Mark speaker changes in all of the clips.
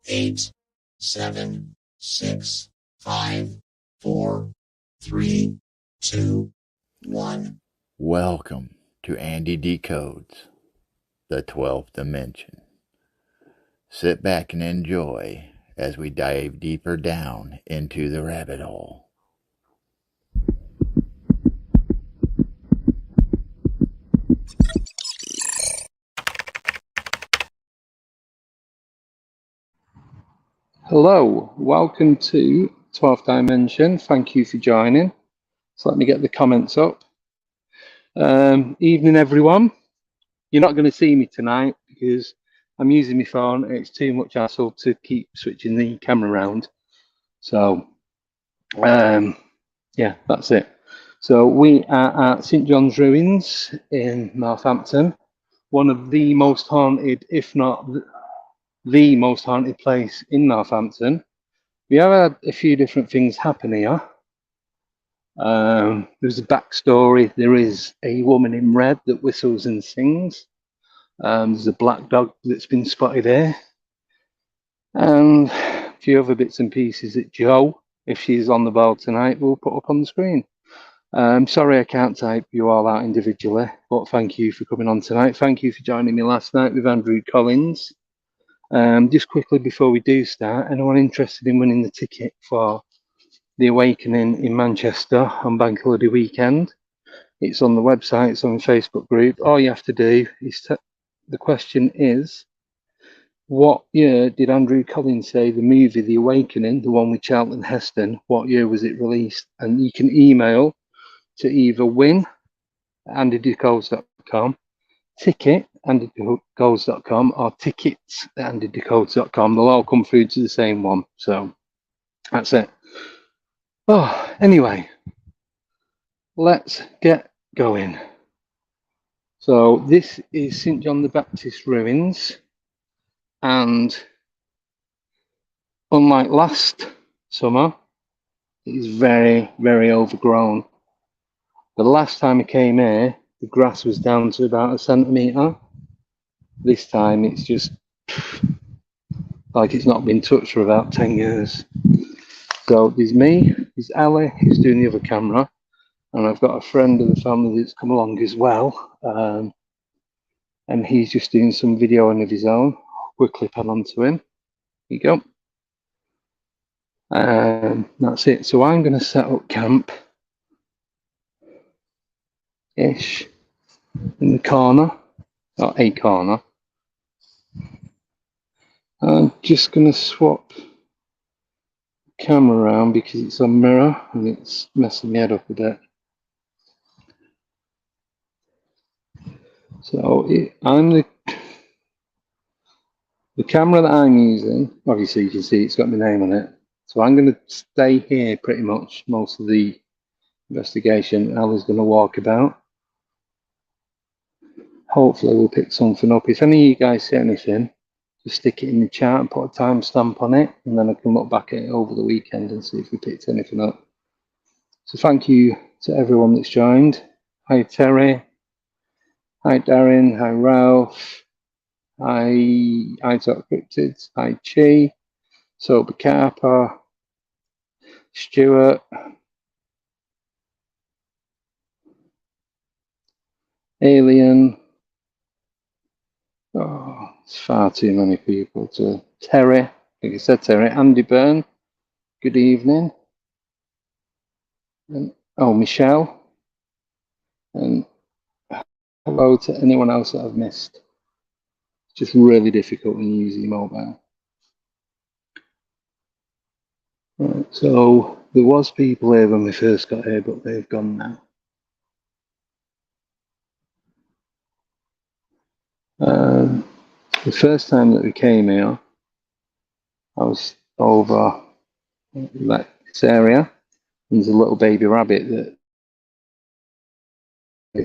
Speaker 1: Eight, 7, 6, 5, 4, 3, 2, 1.
Speaker 2: Welcome to Andy Decodes, the 12th Dimension. Sit back and enjoy as we dive deeper down into the rabbit hole.
Speaker 3: Hello, welcome to 12th Dimension. Thank you for joining. So let me get the comments up. Evening, everyone. You're not going to see me tonight because I'm using my phone and it's too much hassle to keep switching the camera around. So, yeah, that's it. So we are at St John's Ruins in Northampton, one of the most haunted, if not the most haunted place in Northampton. We have had a few different things happen here. There's a backstory. There is a woman in red that whistles and sings. There's a black dog that's been spotted here. And a few other bits and pieces that Joe, if she's on the ball tonight, will put up on the screen. Sorry I can't type you all out individually, but thank you for coming on tonight. Thank you for joining me last night with Andrew Collins. Just quickly before we do start, anyone interested in winning the ticket for The Awakening in Manchester on Bank Holiday weekend? It's on the website, it's on the Facebook group. All you have to do is, the question is, what year did Andrew Collins say the movie The Awakening, the one with Charlton Heston, what year was it released? And you can email to either win@andydecodes.com, ticket@andydecodes.com, or tickets@andydecodes.com. They'll all come through to the same one. So that's it. Oh, anyway, let's get going. So this is St John the Baptist Ruins, and unlike last summer, it is very, very overgrown. The last time I came here, the grass was down to about a centimetre. This time it's just like it's not been touched for about 10 years. So there's me, there's Ali, who's doing the other camera, and I've got a friend of the family that's come along as well, and he's just doing some videoing of his own. Quickly pan onto him. Here you go. That's it. So I'm going to set up camp-ish in the corner, or a corner. I'm just going to swap camera around because it's on mirror and it's messing me head up a bit. So I'm the camera that I'm using, obviously you can see it's got my name on it. So I'm going to stay here pretty much most of the investigation. Ali's going to walk about. Hopefully we'll pick something up. If any of you guys see anything, just stick it in the chat and put a timestamp on it, and then I can look back at it over the weekend and see if we picked anything up. So thank you to everyone that's joined. Hi Terry. Hi Darren. Hi Ralph. Hi Talk Cryptids. Hi Chi. Sober Carper. Stuart. Alien. Oh, it's far too many people to. Terry. Like I said, Terry. Andy Byrne. Good evening. And, oh, Michelle. And hello to anyone else that I've missed. It's just really difficult when you use your mobile. Right, so there was people here when we first got here, but they've gone now. The first time that we came here, I was over like this area. There's a little baby rabbit that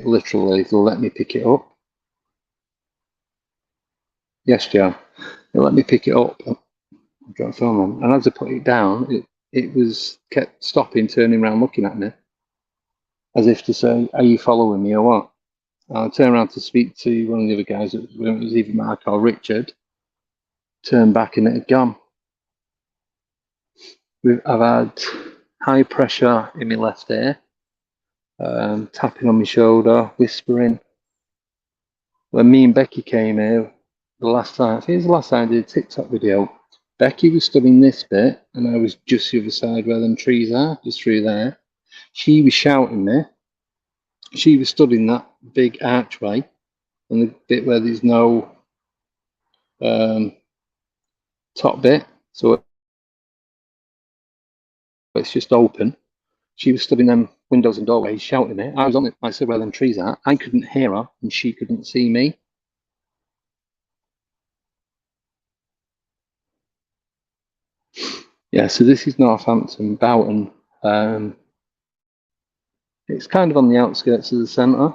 Speaker 3: literally they'll let me pick it up. Yes, Joe. They let me pick it up. I've got a film on, and as I put it down, it was kept stopping, turning around, looking at me, as if to say, "Are you following me or what?" I turned around to speak to one of the other guys. It was either Mark or Richard. Turned back and it had gone. I've had high pressure in my left ear, tapping on my shoulder, whispering. When me and Becky came here, the last time, I think it was the last time I did a TikTok video, Becky was stood in this bit and I was just the other side where them trees are, just through there. She was shouting me. She was stood in that big archway and the bit where there's no top bit, so it's just open. She was stood in them windows and doorways shouting me. I was on it. I said where them trees are. I couldn't hear her and she couldn't see me. Yeah, so this is Northampton, Boughton. It's kind of on the outskirts of the centre.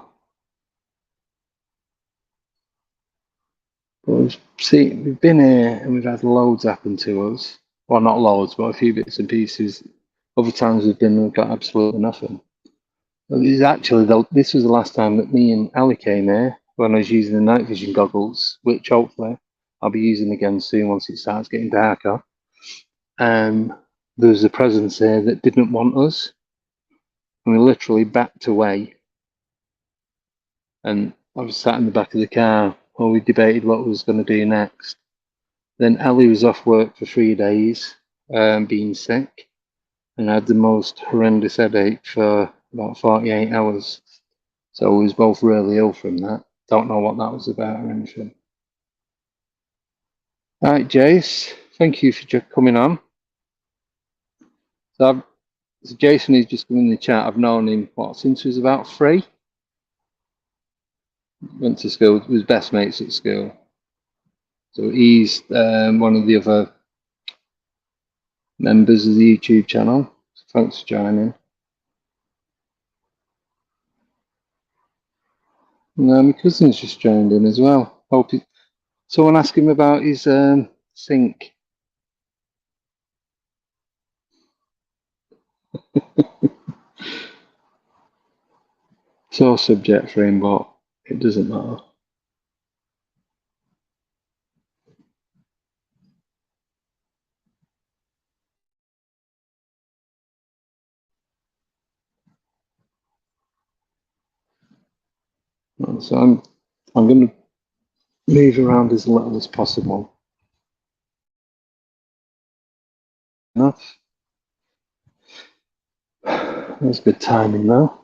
Speaker 3: But we've been here and we've had loads happen to us. Well, not loads, but a few bits and pieces. Other times we've been and got absolutely nothing. But this was the last time that me and Ali came here when I was using the night vision goggles, which hopefully I'll be using again soon once it starts getting darker. There was a presence here that didn't want us. And we literally backed away. And I was sat in the back of the car while we debated what we was going to do next. Then Ellie was off work for 3 days, being sick, and had the most horrendous headache for about 48 hours. So we was both really ill from that. Don't know what that was about or anything. All right, Jace, thank you for coming on. So Jason is just in the chat. I've known him, since he was about 3? Went to school, was best mates at school. So he's one of the other members of the YouTube channel. So thanks for joining. My cousin's just joined in as well. Someone asked him about his sink. Sore subject for him, but it doesn't matter. So I'm going to move around as little as possible. Enough. That's good timing though.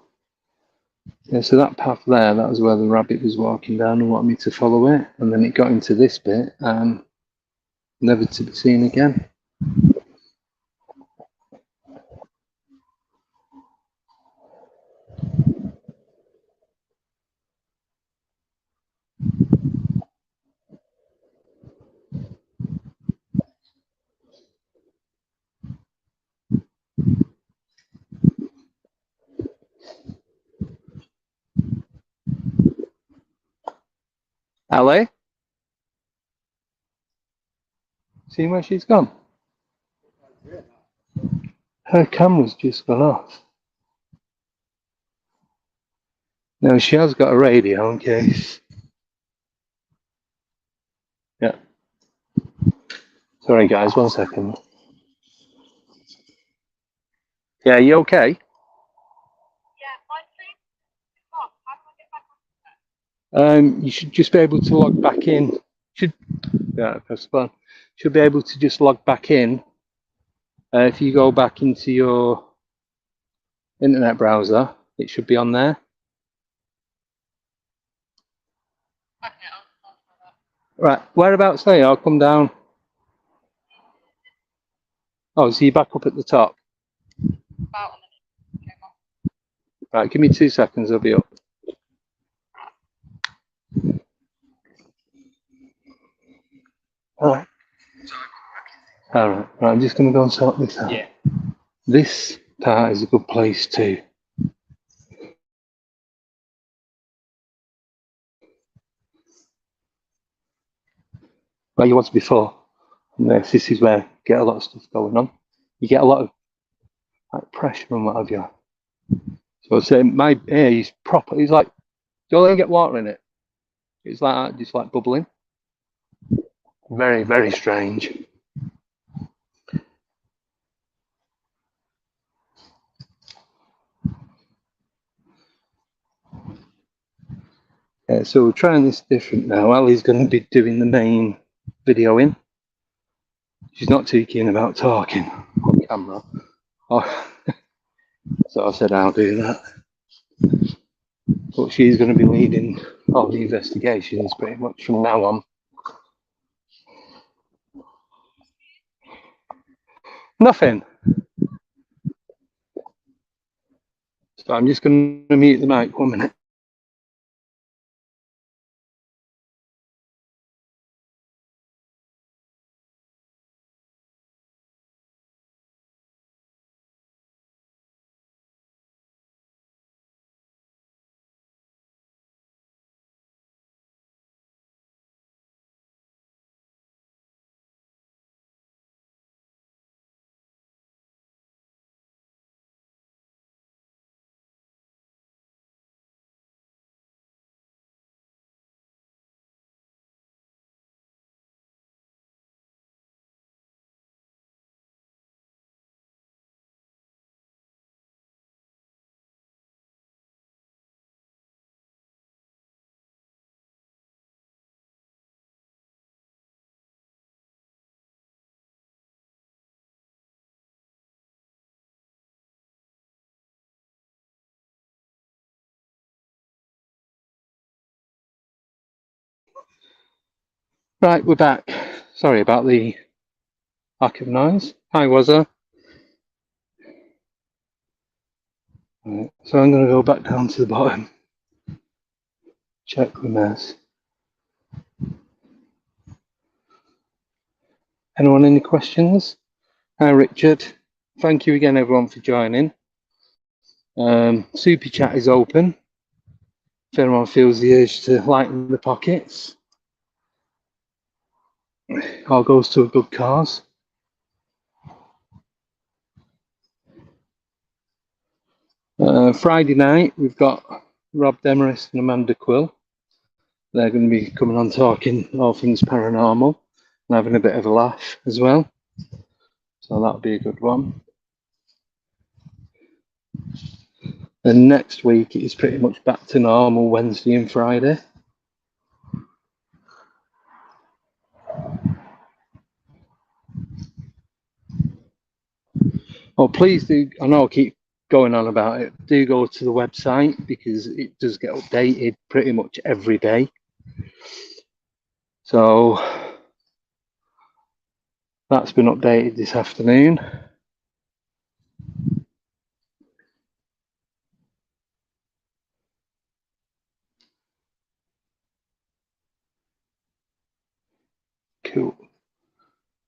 Speaker 3: Yeah, so that path there, that was where the rabbit was walking down and wanted me to follow it. And then it got into this bit and never to be seen again. Ali? See where she's gone? Her camera's just gone off. No, she has got a radio in case. Yeah. Sorry guys, 1 second. Yeah, you okay? You should just be able to log back in. Press the button. Should be able to just log back in. If you go back into your internet browser, it should be on there. Right, whereabouts are you? I'll come down. Oh, so you're back up at the top? Right, give me 2 seconds, I'll be up. Alright. Alright, right, I'm just going to go and sort this out. Yeah. This part is a good place to where you was before. And this is where you get a lot of stuff going on. You get a lot of like pressure and what have you. So I'd say my hair is proper. It's like, you only get water in it. It's like that, just like bubbling. Very, very strange. Yeah, so we're trying this different now. Ali's going to be doing the main videoing. She's not too keen about talking on camera. Oh, so I said I'll do that. But she's going to be leading all the investigations pretty much from now on. Nothing. So I'm just going to mute the mic 1 minute. Right, we're back. Sorry about the lack of noise. Hi, Wazza. Right, so I'm going to go back down to the bottom. Check the mess. Anyone any questions? Hi, Richard. Thank you again, everyone, for joining. Super chat is open. If anyone feels the urge to lighten the pockets, all goes to a good cause. Friday night, we've got Rob Demarest and Amanda Quill. They're going to be coming on talking all things paranormal and having a bit of a laugh as well. So that'll be a good one. And next week it is pretty much back to normal, Wednesday and Friday. Oh, please do, I know I keep going on about it, do go to the website because it does get updated pretty much every day. So that's been updated this afternoon. Cool.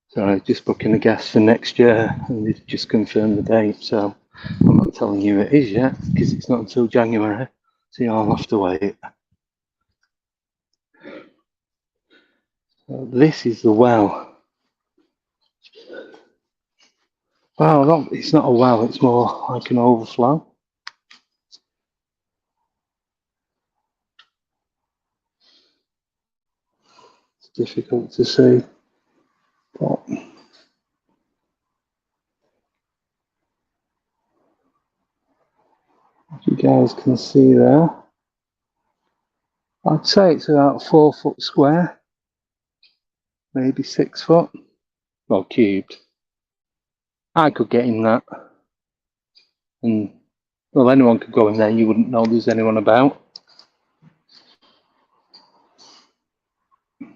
Speaker 3: So just booking a guest for next year and they've just confirmed the date. So I'm not telling you it is yet because it's not until January. So you'll have to wait. So this is the well. Well, no, it's not a well, it's more like an overflow. It's difficult to see, but if you guys can see there, I'd say it's about 4 foot square, maybe 6 foot, well, cubed. I could get in that, and well, anyone could go in there, you wouldn't know there's anyone about. I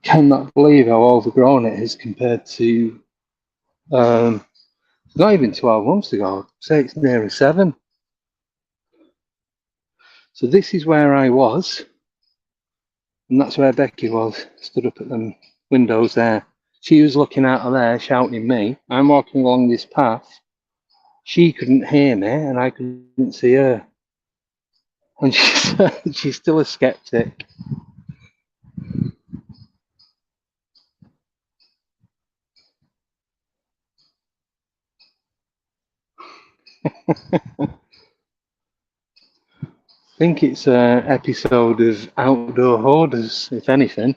Speaker 3: cannot believe how overgrown it is compared to not even 12 months ago. I'd say it's nearer 7. So this is where I was, and that's where Becky was, stood up at the windows there. She was looking out of there, shouting me. I'm walking along this path. She couldn't hear me, and I couldn't see her. And she's still a skeptic. I think it's an episode of Outdoor Hoarders, if anything.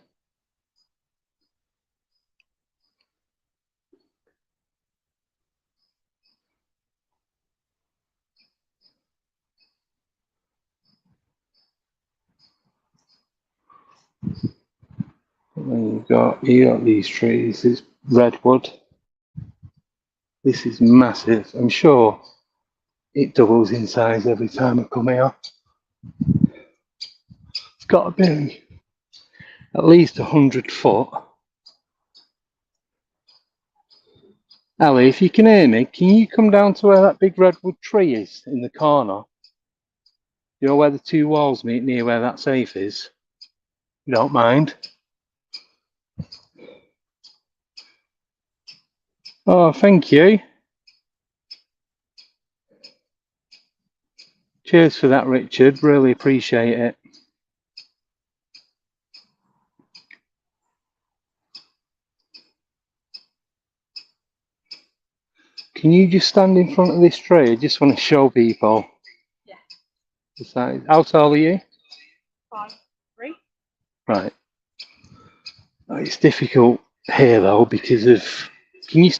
Speaker 3: And then you got these trees. It's redwood. This is massive. I'm sure it doubles in size every time I come here. It's got to be at least 100 foot. Ali, if you can hear me, can you come down to where that big redwood tree is in the corner? You know where the 2 walls meet, near where that safe is? You don't mind? Oh, thank you. Cheers for that, Richard. Really appreciate it. Can you just stand in front of this tree? I just want to show people. Yeah. How tall are you?
Speaker 4: 5'3".
Speaker 3: Right. It's difficult here though because of. Can you?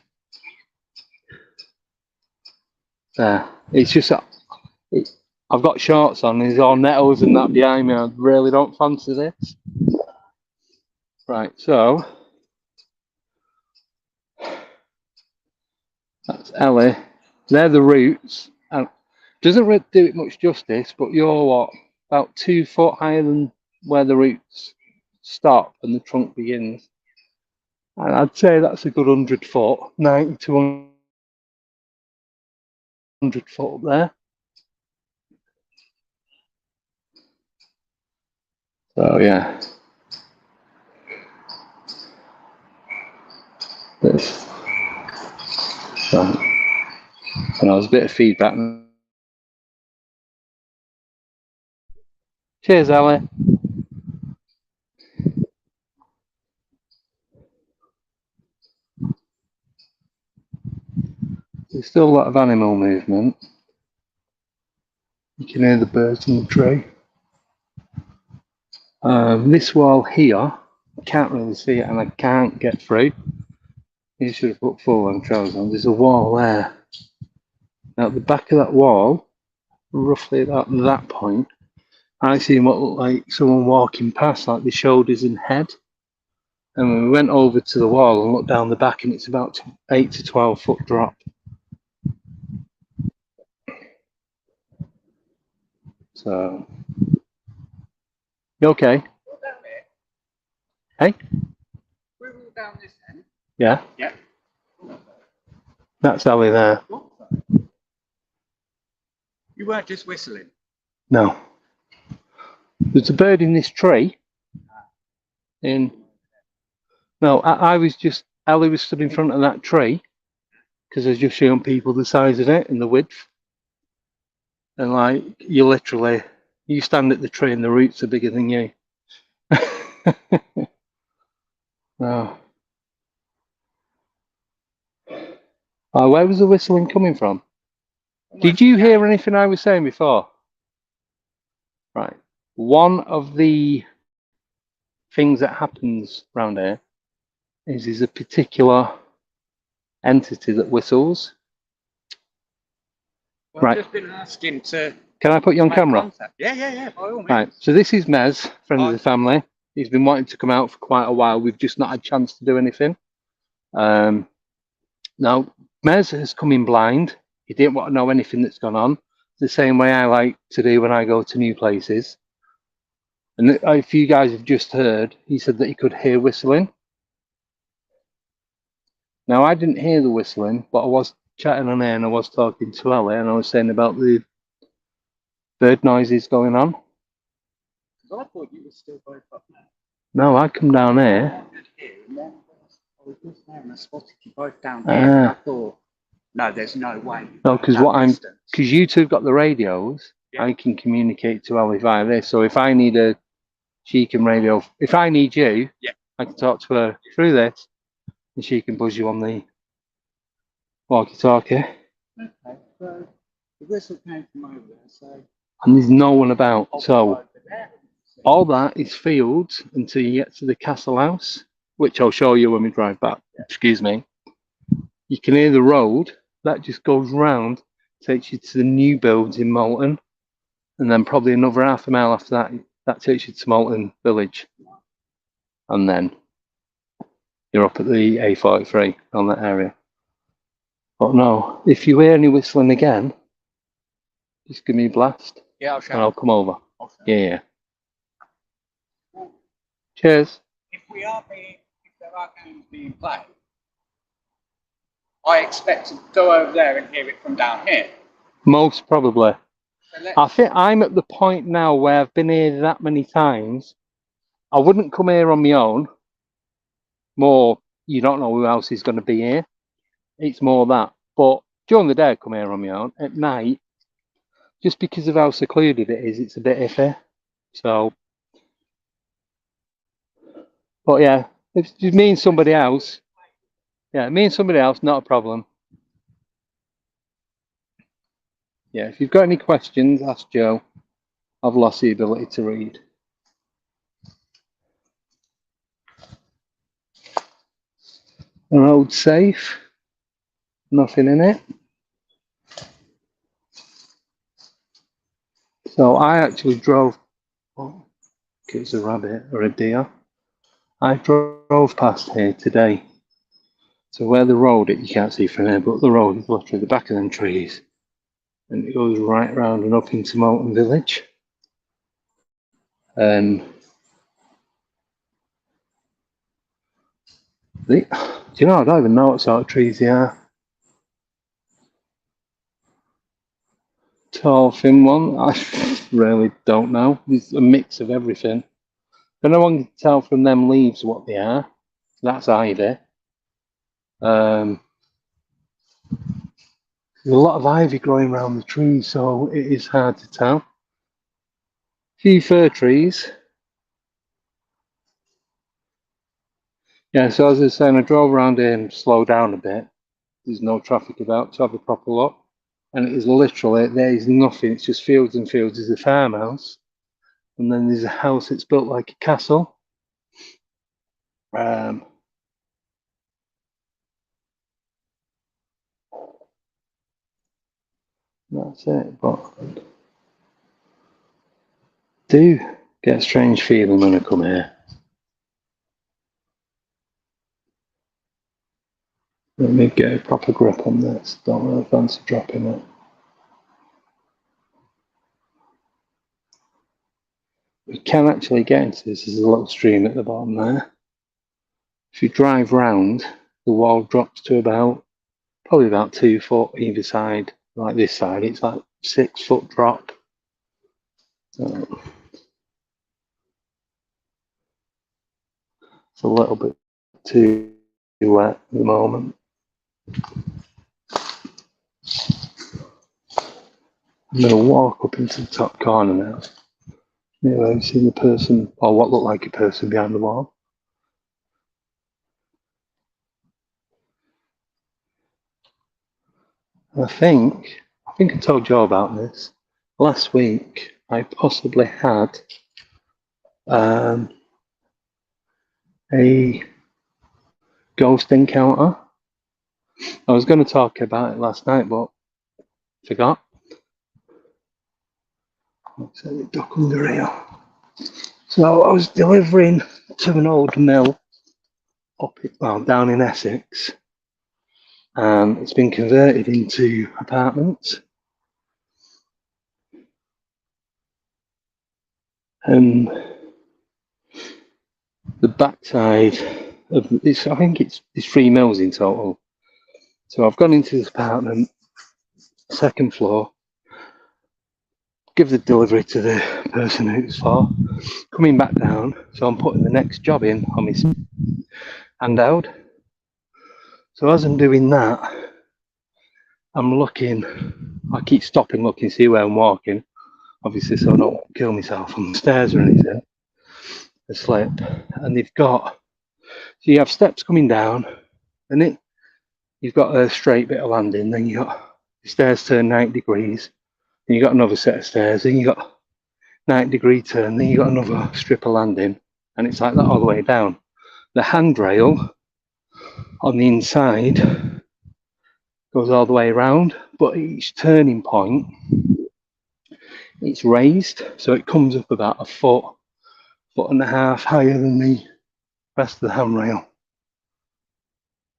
Speaker 3: There. It's just. I've got shorts on. There's all nettles and that behind me. I really don't fancy this. Right. So. That's Ellie. They're the roots. And doesn't really do it much justice, but you're what? About 2 foot higher than where the roots stop and the trunk begins. And I'd say that's a good 100 foot, 90 to 100 foot up there. So yeah. This. And there's a bit of feedback. Cheers, Ellie. There's still a lot of animal movement. You can hear the birds in the tree. This wall here, I can't really see it and I can't get through. You should have put full on trousers on. There's a wall there. Now at the back of that wall, roughly at that point, I seen what looked like someone walking past, like the shoulders and head. And when we went over to the wall and looked down the back, and it's about 8 to 12 foot drop. So, you okay? Hey?
Speaker 4: We will down this end.
Speaker 3: Yeah?
Speaker 4: Yeah.
Speaker 3: That's Ellie there.
Speaker 4: You weren't just whistling.
Speaker 3: No. There's a bird in this tree. No, I was just, Ellie was stood in front of that tree because I was just showing people the size of it and the width. And like, you stand at the tree and the roots are bigger than you. No. Where was the whistling coming from? Did you hear anything I was saying before? Right. One of the things that happens around here is a particular entity that whistles.
Speaker 4: Well,
Speaker 3: Right.
Speaker 4: I've just been asking to.
Speaker 3: Can I put you on
Speaker 4: make
Speaker 3: camera?
Speaker 4: contact. Yeah, by all means.
Speaker 3: Right. So this is Mez, friend of the family. He's been wanting to come out for quite a while. We've just not had a chance to do anything. Now, Mez has come in blind. He didn't want to know anything that's gone on. The same way I like to do when I go to new places. And if you guys have just heard, he said that he could hear whistling. Now, I didn't hear the whistling, but I was chatting on air and I was talking to Ellie and I was saying about the bird noises going on.
Speaker 4: I thought you were still both up there.
Speaker 3: No, I come down here.
Speaker 4: I was just there and I spotted you both down here. And I thought, no, there's no way.
Speaker 3: No, because you two have got the radios. Yeah. I can communicate to Ellie via this. So if I need she can radio. If I need you, yeah, I can talk to her through this, and she can buzz you on the walkie-talkie.
Speaker 4: Okay, so the whistle came from over there, so.
Speaker 3: And there's no one about, so all that is fields until you get to the castle house, which I'll show you when we drive back. Yeah. Excuse me. You can hear the road that just goes round, takes you to the new builds in Moulton, and then probably another half a mile after that, that takes you to Moulton Village, and then you're up at the A43 on that area. But no, if you hear any whistling again, just give me a blast.
Speaker 4: Yeah, I'll show
Speaker 3: and I'll come over. Yeah. Cheers.
Speaker 4: If there are games being played, I expect to go over there and hear it from down here.
Speaker 3: Most probably.
Speaker 4: So
Speaker 3: I think I'm at the point now where I've been here that many times. I wouldn't come here on my own. More, you don't know who else is going to be here. It's more that. But during the day, I come here on my own. At night, just because of how secluded it is, it's a bit iffy. So, but yeah, if it's just me and somebody else, not a problem. Yeah, if you've got any questions, ask Joe. I've lost the ability to read. A road safe, nothing in it. So I actually drove, oh, it's a rabbit or a deer. I drove past here today. So where the road, you can't see from here, but the road is literally the back of them trees. And it goes right round and up into Moulton Village. And do you know, I don't even know what sort of trees they are. Tall, thin one, I really don't know. There's a mix of everything. But no one can tell from them leaves what they are. That's ivy. There's a lot of ivy growing around the trees, so it is hard to tell. A few fir trees. Yeah, so as I was saying, I drove around here and slowed down a bit. There's no traffic about to have a proper look. And it is literally, there is nothing, it's just fields and fields. There's a farmhouse, and then there's a house that's built like a castle. That's it, but I do get a strange feeling when I come here. Let me get a proper grip on this. Don't really fancy dropping it. We can actually get into this. There's a little stream at the bottom there. If you drive round, the wall drops to probably about 2 foot either side. Like this side, it's like 6 foot drop. So it's a little bit too wet at the moment. I'm going to walk up into the top corner now. Anyway, I've seen the person, or what looked like a person behind the wall. I think I told Joe about this. Last week, I possibly had a ghost encounter. I was going to talk about it last night, but forgot. Let's set the duck under here. So I was delivering to an old mill down in Essex, and it's been converted into apartments. And the backside of this, I think it's 3 mills in total. So I've gone into this apartment, second floor, give the delivery to the person who it's for, coming back down. So I'm putting the next job in on my handout. So as I'm doing that, I'm looking, I keep stopping, looking, see where I'm walking, obviously, so I don't kill myself on the stairs or anything, a slip. And they've got, so you have steps coming down, and you've got a straight bit of landing, then you got the stairs turn 90 degrees, then you got another set of stairs, then you got 90-degree turn, then you got another strip of landing, and it's like that all the way down. The handrail on the inside goes all the way around, but each turning point, it's raised, so it comes up about a foot and a half higher than the rest of the handrail.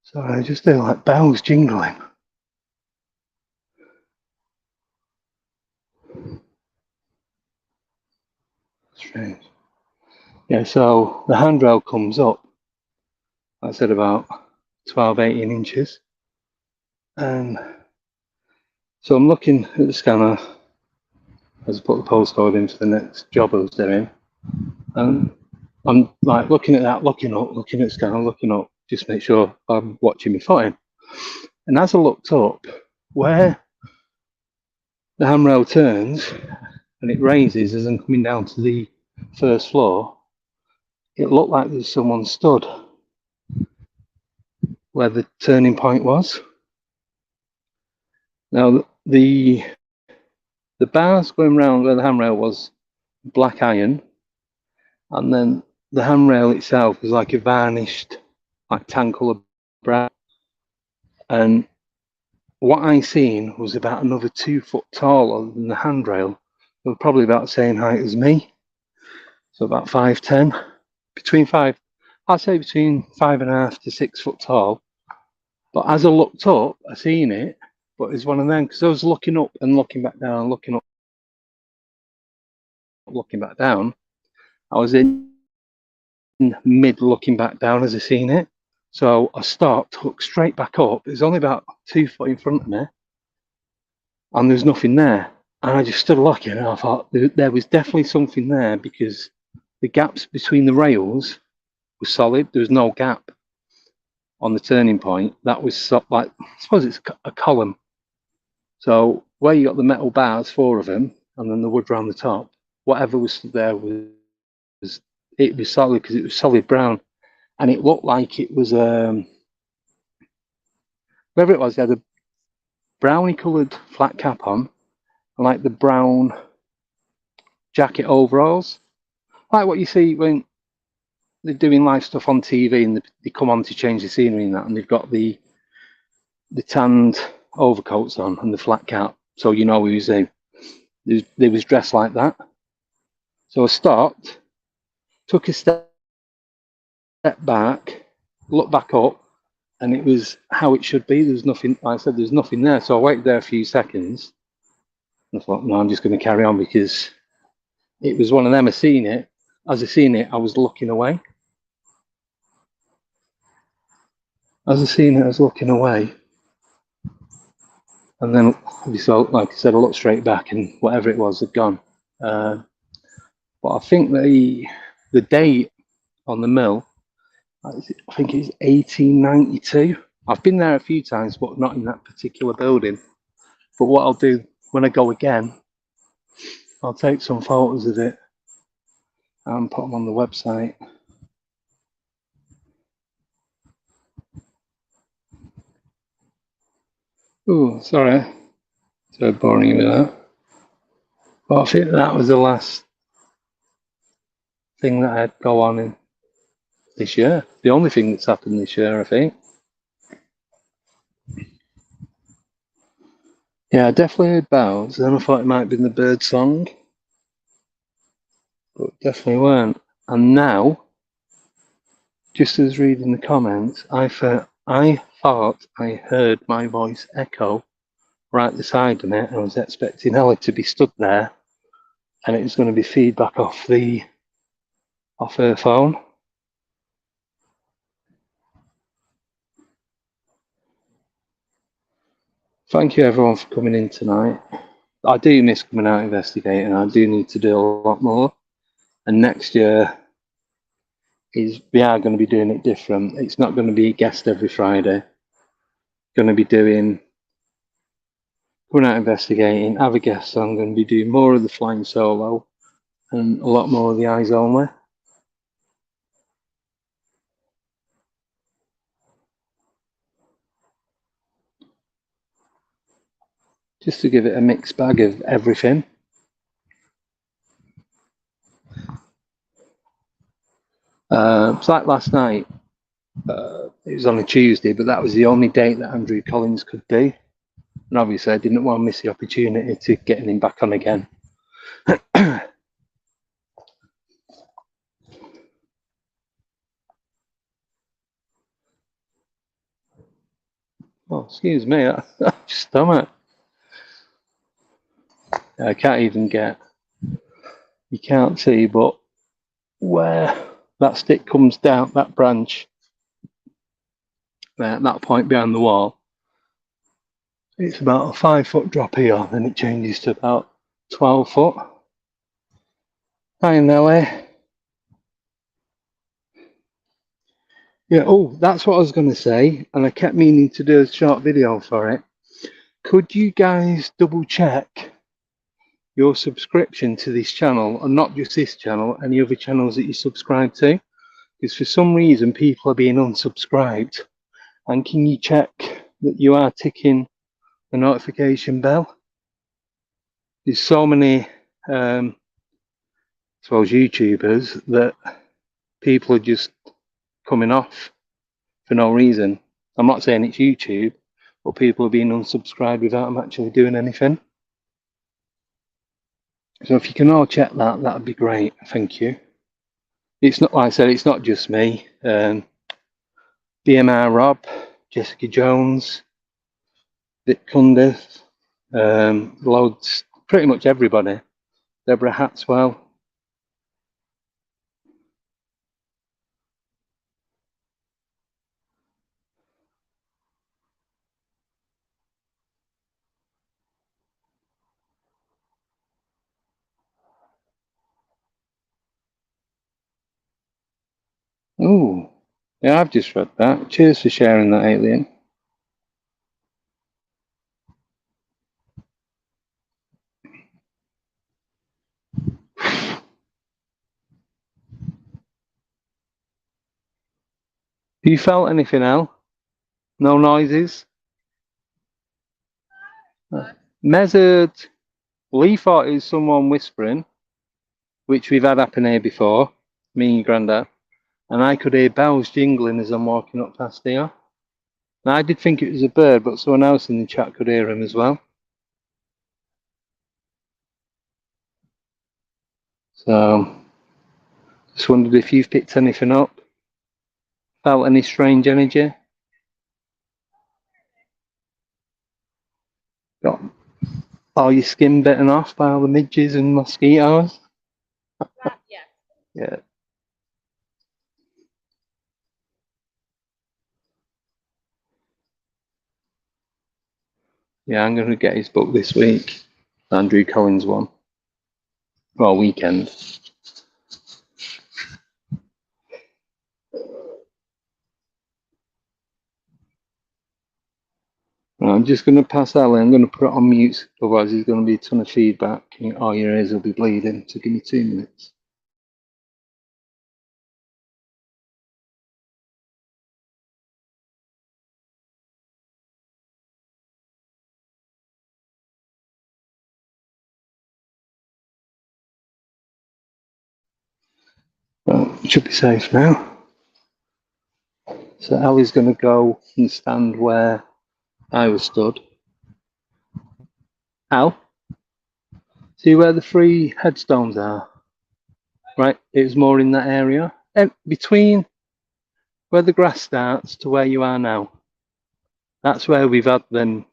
Speaker 3: So I just hear like bells jingling. Strange. Yeah, so the handrail comes up, I said about 12-18 inches. And so I'm looking at the scanner as I put the postcode into the next job I was doing. And I'm like looking at that, looking up, looking at the scanner, looking up, just make sure I'm watching my footing. And as I looked up, where the handrail turns and it raises as I'm coming down to the first floor, it looked like there's someone stood where the turning point was. Now the bars going around where the handrail was black iron, and then the handrail itself was like a varnished, like tan colour brown. And what I seen was about another 2 foot taller than the handrail. They were probably about the same height as me, so about 5'10", I'd say between 5.5 to 6 foot tall. But as I looked up, I seen it, but it's one of them, because I was looking up and looking back down, looking up, looking back down. I was in mid looking back down as I seen it. So I stopped, looked straight back up. It was only about 2 foot in front of me, and there's nothing there. And I just stood looking, and I thought there was definitely something there, because the gaps between the rails were solid. There was no gap on the turning point. That was like, I suppose it's a column. So where you got the metal bars, 4 of them, and then the wood around the top, whatever was there was solid, because it was solid brown. And it looked like it was, whatever it was, they had a brownie coloured flat cap on, and like the brown jacket overalls, like what you see when they're doing live stuff on TV and they come on to change the scenery and that, and they've got the tanned overcoats on and the flat cap, so you know who's they was dressed like that. So I stopped, took a step back, looked back up, and it was how it should be. There's nothing, like I said, there's nothing there. So I waited there a few seconds, and I thought, no, I'm just going to carry on, because it was one of them. I seen it. As I seen it, I was looking away. As I seen it, I was looking away. And then, so, like I said, I looked straight back, and whatever it was had gone. But I think the date on the mill, I think it's 1892. I've been there a few times, but not in that particular building. But what I'll do when I go again, I'll take some photos of it and put them on the website. Oh, sorry. So boring with that. But I think that was the last thing that I'd go on in this year. The only thing that's happened this year, I think. Yeah, I definitely heard bells. Then I thought it might have been the bird song. But definitely weren't. And now, just as reading the comments, I thought I heard my voice echo right beside me. I was expecting Ellie to be stood there, and it was going to be feedback off her phone. Thank you everyone for coming in tonight. I do miss coming out investigating. I do need to do a lot more. And next year we are going to be doing it different. It's not going to be a guest every Friday. Going to be going out investigating, have a guest. So I'm going to be doing more of the flying solo and a lot more of the eyes only. Just to give it a mixed bag of everything. It's like last night. It was on a Tuesday, but that was the only date that Andrew Collins could do. And obviously I didn't want to miss the opportunity to getting him back on again. Oh, excuse me, stomach. I can't even get, you can't see, but where that stick comes down, that branch, there, that point behind the wall, it's about a 5 foot drop here, then it changes to about 12 foot. Hi, Nelly. Yeah, oh, that's what I was going to say, and I kept meaning to do a short video for it. Could you guys double check your subscription to this channel, and not just this channel, any other channels that you subscribe to? Because for some reason people are being unsubscribed. And can you check that you are ticking the notification bell? There's so many I suppose YouTubers that people are just coming off for no reason. I'm not saying it's YouTube, but people are being unsubscribed without them actually doing anything. So if you can all check that, that'd be great. Thank you. It's not, like I said, it's not just me. BMR Rob, Jessica Jones, Vic Cundiff, loads, pretty much everybody. Deborah Hatswell. Ooh, yeah, I've just read that. Cheers for sharing that, Alien. Have you felt anything, Al? No noises? Measured. Lee thought it was someone whispering, which we've had happen here before, me and your granddad. And I could hear bells jingling as I'm walking up past here. Now, I did think it was a bird, but someone else in the chat could hear him as well. So, just wondered if you've picked anything up. Felt any strange energy? Got all your skin bitten off by all the midges and mosquitoes?
Speaker 5: Yeah.
Speaker 3: Yeah. Yeah, I'm going to get his book this week. Andrew Collins one. Well, weekend. I'm just going to pass Alan. I'm going to put it on mute, otherwise there's going to be a ton of feedback and all your ears will be bleeding. So give me 2 minutes. Well, it should be safe now. So Ellie's going to go and stand where I was stood. Al, see where the 3 headstones are? Right, it was more in that area. And between where the grass starts to where you are now. That's where we've had them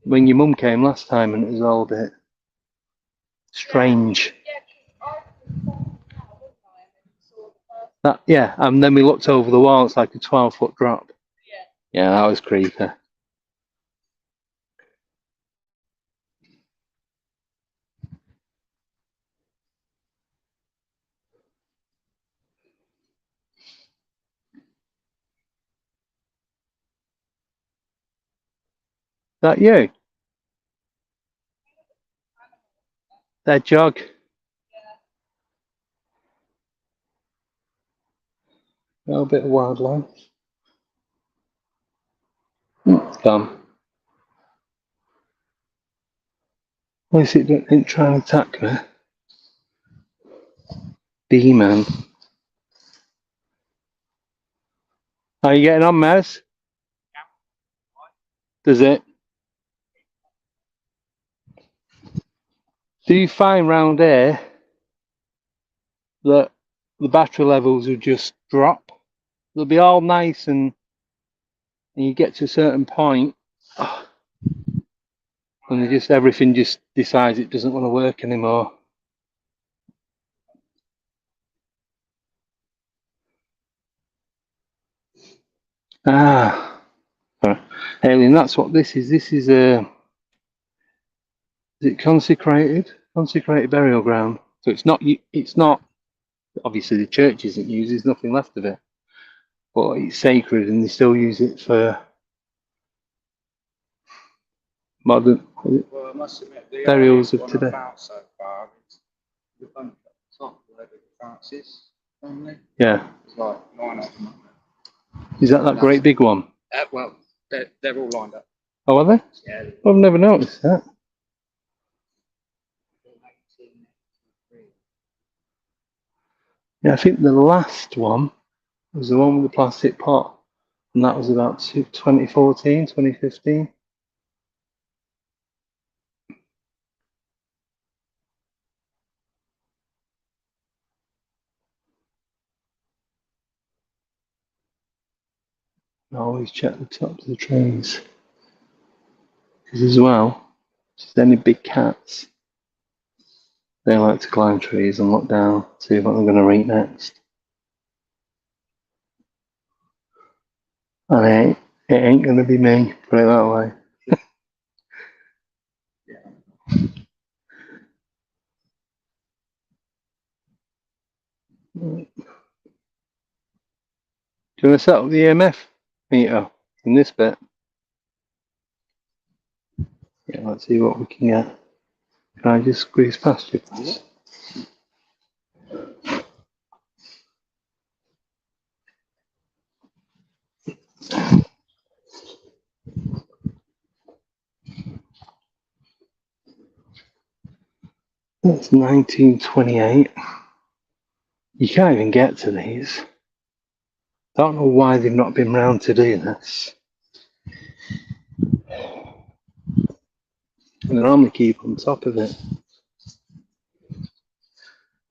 Speaker 3: when your mum came last time, and it was all a bit strange. That, yeah, and then we looked over the wall, it's like a 12-foot drop. Yeah, that was creepy. That you? That jog? A little bit of wildlife. Gone. At least it didn't try and attack me. B-man. How are you getting on, Mez? Does it? Do you find round here that the battery levels will just drop? They'll be all nice and you get to a certain point and everything just decides it doesn't want to work anymore. Alien, that's what this is. This is is it consecrated? Consecrated burial ground. So it's not obviously the church isn't used, there's nothing left of it. But it's sacred and they still use it for modern burials of today.
Speaker 4: So far, the bunker top where the Francis family.
Speaker 3: Yeah.
Speaker 4: It's like 9 of them.
Speaker 3: Is that great big one?
Speaker 4: Well, they're all lined up.
Speaker 3: Oh, are they?
Speaker 4: Yeah.
Speaker 3: I've never noticed that. Yeah, I think the last one was the one with the plastic pot, and that was about 2014, 2015. I always check the tops of the trees. Because as well, just any big cats, they like to climb trees and look down, see what they're going to eat next. And it ain't going to be me, put it that way. Do you want to set up the EMF meter in this bit? Yeah, let's see what we can get. Can I just squeeze past you, please? That's 1928. You can't even get to these. Don't know why they've not been round to do this. And they normally keep on top of it.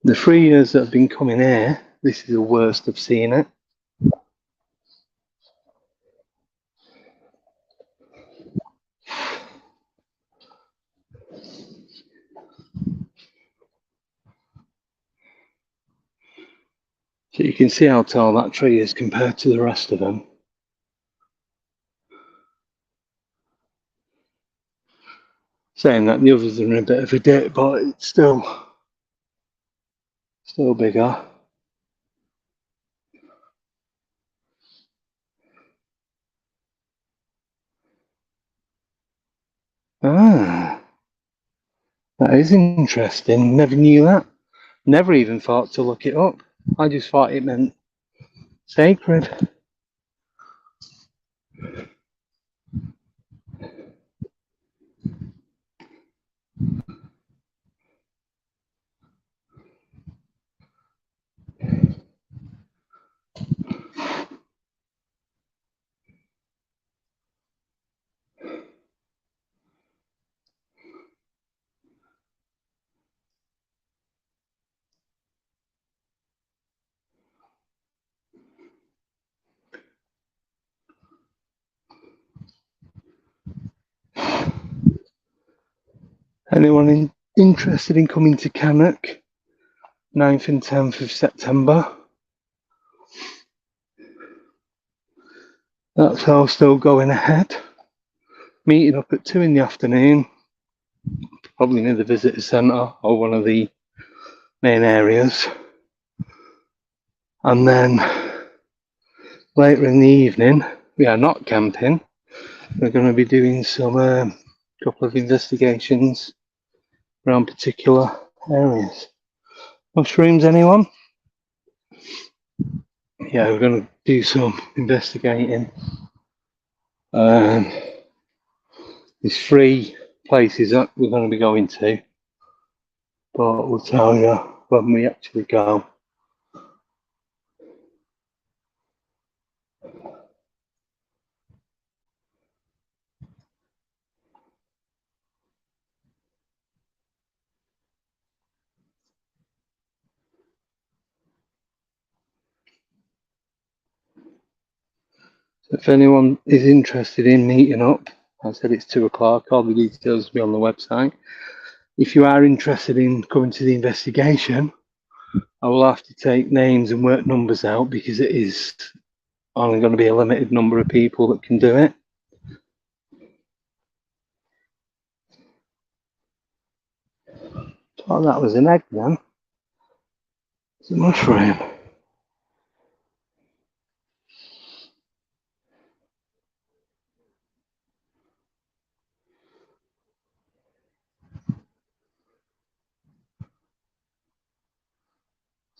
Speaker 3: The 3 years that I've been coming here, this is the worst I've seen it. So you can see how tall that tree is compared to the rest of them. Saying that the others are in a bit of a dip, but it's still bigger. Ah, that is interesting. Never knew that. Never even thought to look it up. I just thought it meant sacred. Anyone interested in coming to Cannock, 9th and 10th of September? That's all still going ahead. Meeting up at 2 in the afternoon, probably near the visitor centre or one of the main areas. And then later in the evening, we are not camping. We're going to be doing some couple of investigations around particular areas. Mushrooms, anyone? Yeah, we're going to do some investigating. There's 3 places that we're going to be going to, but we'll tell you when we actually go. So if anyone is interested in meeting up, I said it's 2 o'clock, all the details will be on the website. If you are interested in coming to the investigation, I will have to take names and work numbers out because it is only going to be a limited number of people that can do it. Oh, that was an egg then. It's a mushroom.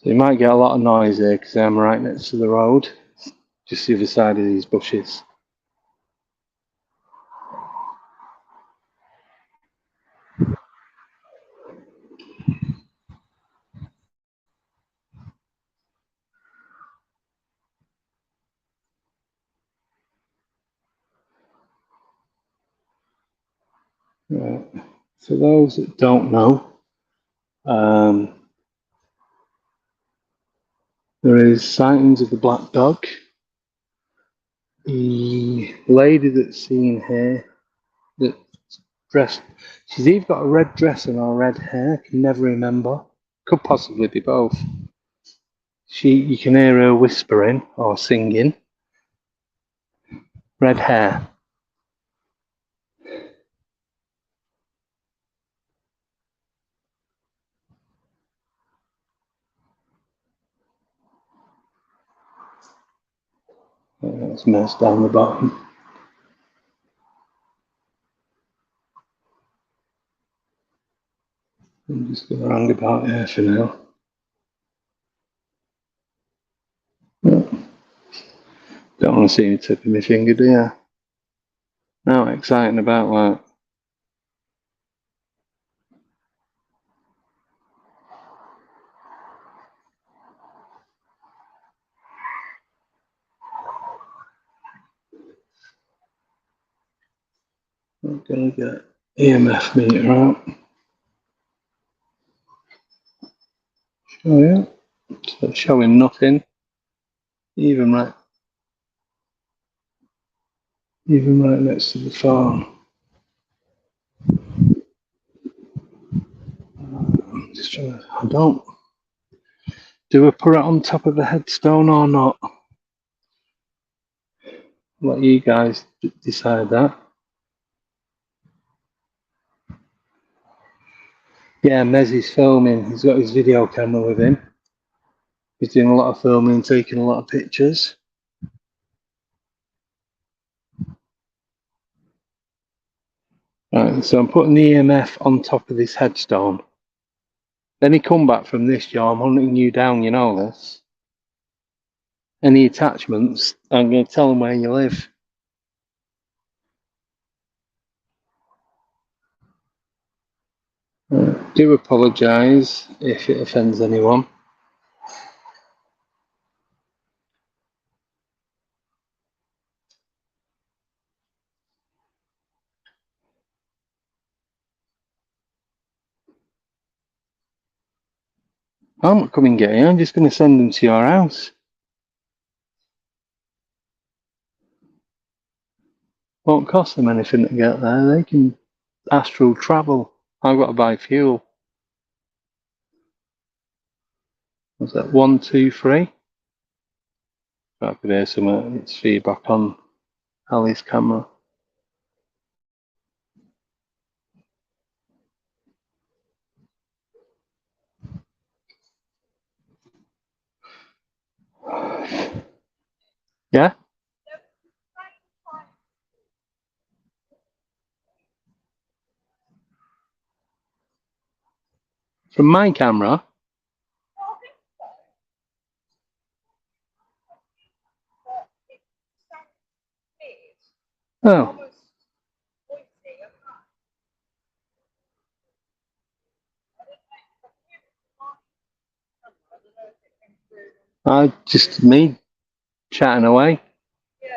Speaker 3: So you might get a lot of noise here because I'm right next to the road, just the other side of these bushes. Right. For those that don't know, there is sightings of the black dog. The lady that's seen here, that's dressed, she's either got a red dress and or red hair, can never remember. Could possibly be both. You can hear her whispering or singing. Red hair. That's messed down the bottom. I'm just going to hang about here for now. Don't want to see me tipping my finger, do you? No, exciting about that. I'm going to get EMF meter out. Oh yeah, so it's showing nothing. Even right next to the phone. I'm just trying to, I don't. Do I put it on top of the headstone or not? Let you guys decide that. Yeah, Mez is filming. He's got his video camera with him. He's doing a lot of filming and taking a lot of pictures. Right, so I'm putting the EMF on top of this headstone. Any comeback from this, Joe, I'm hunting you down, you know this. Any attachments, I'm going to tell them where you live. Do apologise if it offends anyone. I'm not coming get you, I'm just going to send them to your house. Won't cost them anything to get there, they can astral travel. I've got to buy fuel. What's that? 1, 2, 3. I could hear some it's feedback on Ali's camera. Yeah? From my camera? Oh. Just me chatting away.
Speaker 5: Yeah,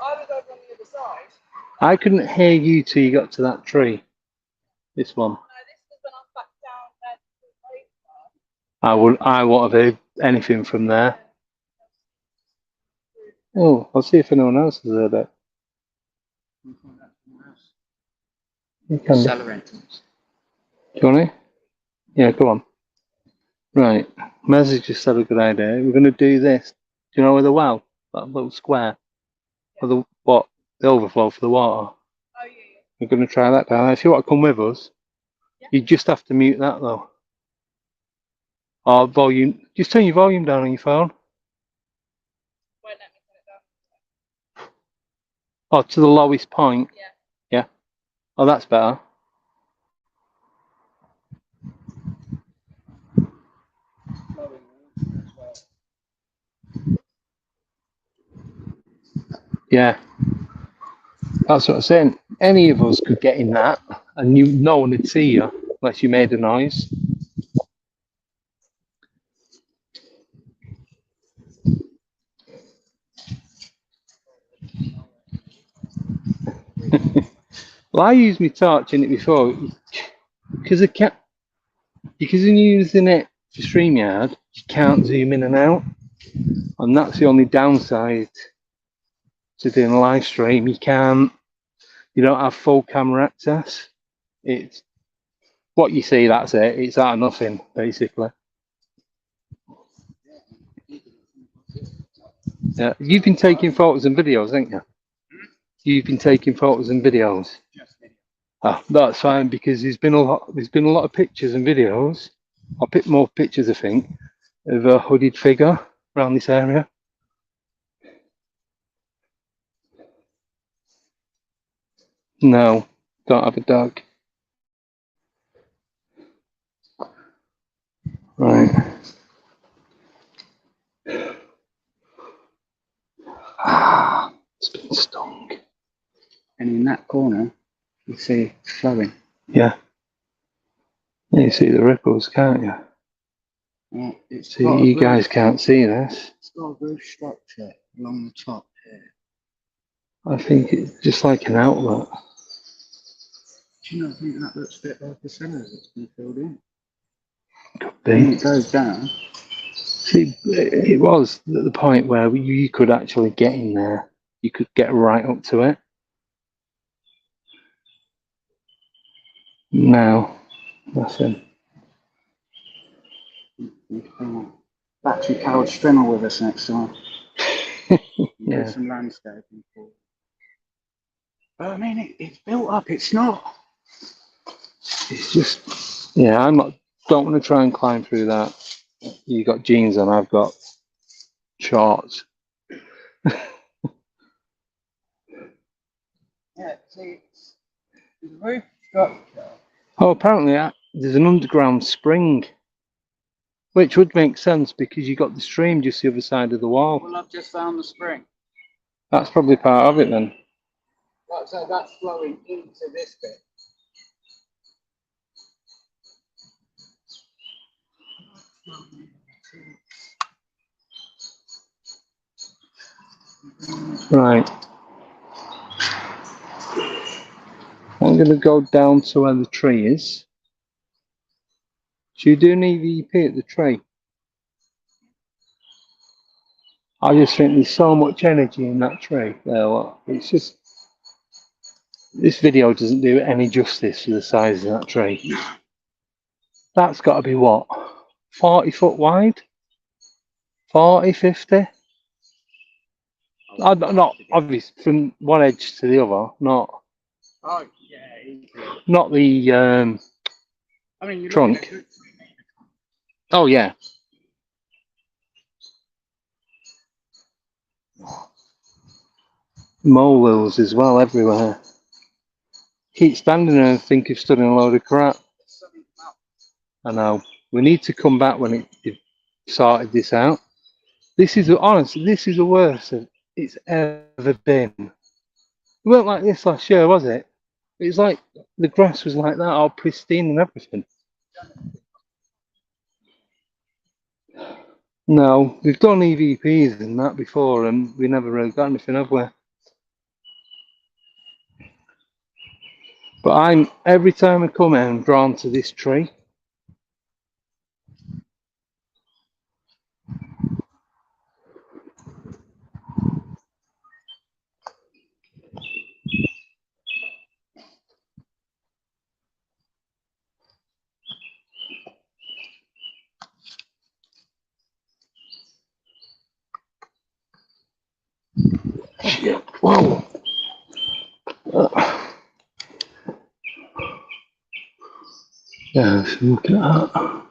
Speaker 5: I was over on the other side.
Speaker 3: I couldn't hear you till you got to that tree. This one.
Speaker 5: No, this was when I was back down there.
Speaker 3: I won't have heard anything from there. Oh, I'll see if anyone else has heard it. You can do.
Speaker 4: Cellar entrance.
Speaker 3: Do you want it? Yeah, go on. Right. Mez has just had a good idea. We're going to do this. Do you know where the well? That little square? For the what? The overflow for the water.
Speaker 5: Oh, yeah.
Speaker 3: We're going to try that down. If you want to come with us, you just have to mute that though. Or volume. Just turn your volume down on your phone.
Speaker 5: Won't let me turn it down.
Speaker 3: Oh, to the lowest point.
Speaker 5: Yeah.
Speaker 3: Yeah. Oh, that's better. Yeah. That's what I'm saying. Any of us could get in that, and no one would see you unless you made a noise. Well, I used my torch in it before because because when you're using it for StreamYard, you can't zoom in and out, and that's the only downside to doing a live stream. You don't have full camera access. It's what you see. That's it. It's out of nothing, basically. Yeah, you've been taking photos and videos, haven't you? You've been taking photos and videos. Oh, that's fine because there's been a lot of pictures and videos. I'll pick more pictures, I think, of a hooded figure around this area. No, don't have a dog. Right. It's been stung.
Speaker 4: And in that corner, you see it flowing.
Speaker 3: Yeah. You see the ripples, can't you?
Speaker 4: Yeah, it's
Speaker 3: See, you guys can't see this.
Speaker 4: It's got a roof structure along the top here.
Speaker 3: I think it's just like an outlet.
Speaker 4: Do you not think that looks a bit like a cellar that's been filled in?
Speaker 3: Could
Speaker 4: When
Speaker 3: be.
Speaker 4: it goes down.
Speaker 3: See, it was at the point where you could actually get in there. You could get right up to it. Now, nothing.
Speaker 4: Battery powered strimmer with us next time.
Speaker 3: Yeah.
Speaker 4: Do some landscaping for it. But I mean, it's built up. It's not.
Speaker 3: It's just, yeah, don't want to try and climb through that. You got jeans on, I've got shorts.
Speaker 4: Yeah, see, it's the roof structure.
Speaker 3: Oh, apparently there's an underground spring, which would make sense because you got the stream just the other side of the wall.
Speaker 4: Well, I've just found the spring.
Speaker 3: That's probably part of it then.
Speaker 4: Like I say, that's flowing into this bit.
Speaker 3: Right. I'm going to go down to where the tree is. So you do an EVP at the tree. I just think there's so much energy in that tree. There, look. It's just, This video doesn't do any justice to the size of that tree. That's got to be what? 40 foot wide? 40, 50? Not obvious from one edge to the other, not
Speaker 4: Oh, yeah.
Speaker 3: not the
Speaker 4: I mean, you're
Speaker 3: trunk.
Speaker 4: looking at
Speaker 3: Oh yeah. Molehills as well everywhere. Keep standing there and think you've stood in a load of crap. I know. We need to come back when it sorted this out. This is honestly, this is the worst it's ever been. It weren't like this last year, was it? It was like the grass was like that, all pristine and everything. No, we've done EVPs and that before, and we never really got anything, have we? But every time I come here, I'm drawn to this tree. Shit. Whoa. Yeah, so look at that.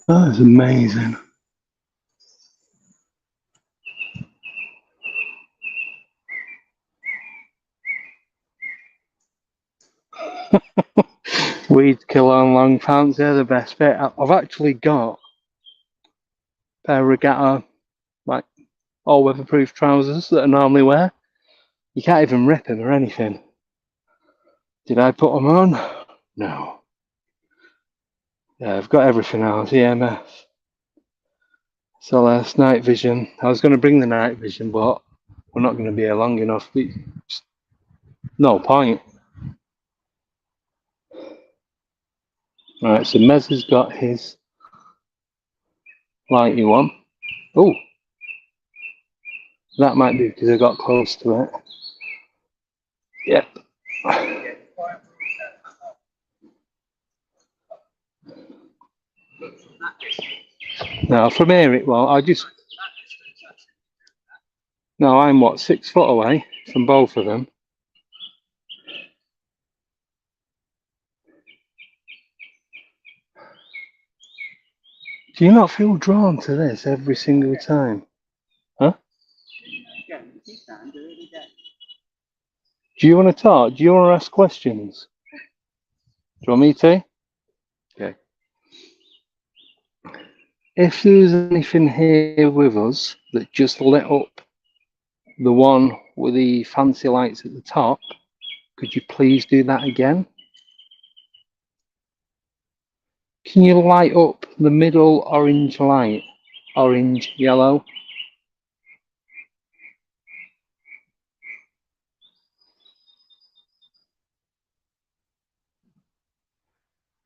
Speaker 3: That is amazing. Weed killer and long pants, they're the best bit. I've actually got a pair of regatta, like all weatherproof trousers that I normally wear. You can't even rip them or anything. Did I put them on? No. Yeah, I've got everything else, EMF. So last night vision. I was going to bring the night vision, but we're not going to be here long enough. No point. Right, so Mez has got his lighty one. Oh, that might be because I got close to it. Yep. Now from here it well, no, I'm what, 6 foot away from both of them. Do you not feel drawn to this every single time? Huh? Do you want to talk? Do you want to ask questions? Do you want me to? Okay. If there's anything here with us that just lit up the one with the fancy lights at the top, could you please do that again? Can you light up the middle orange light? Orange, yellow.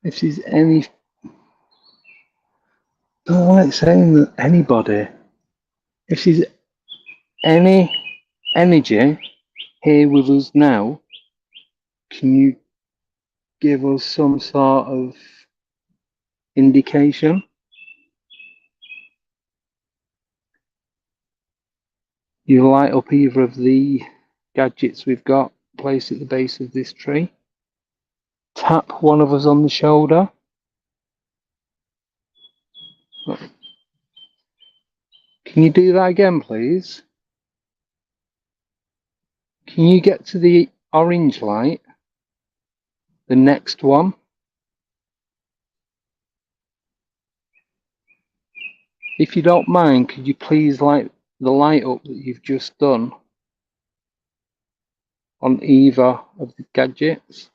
Speaker 3: If there's any, oh, like saying that anybody, if there's any energy here with us now, can you give us some sort of indication? You light up either of the gadgets we've got placed at the base of this tree. Tap one of us on the shoulder. Can you do that again, please? Can you get to the orange light? The next one? If you don't mind, could you please light the light up that you've just done on either of the gadgets?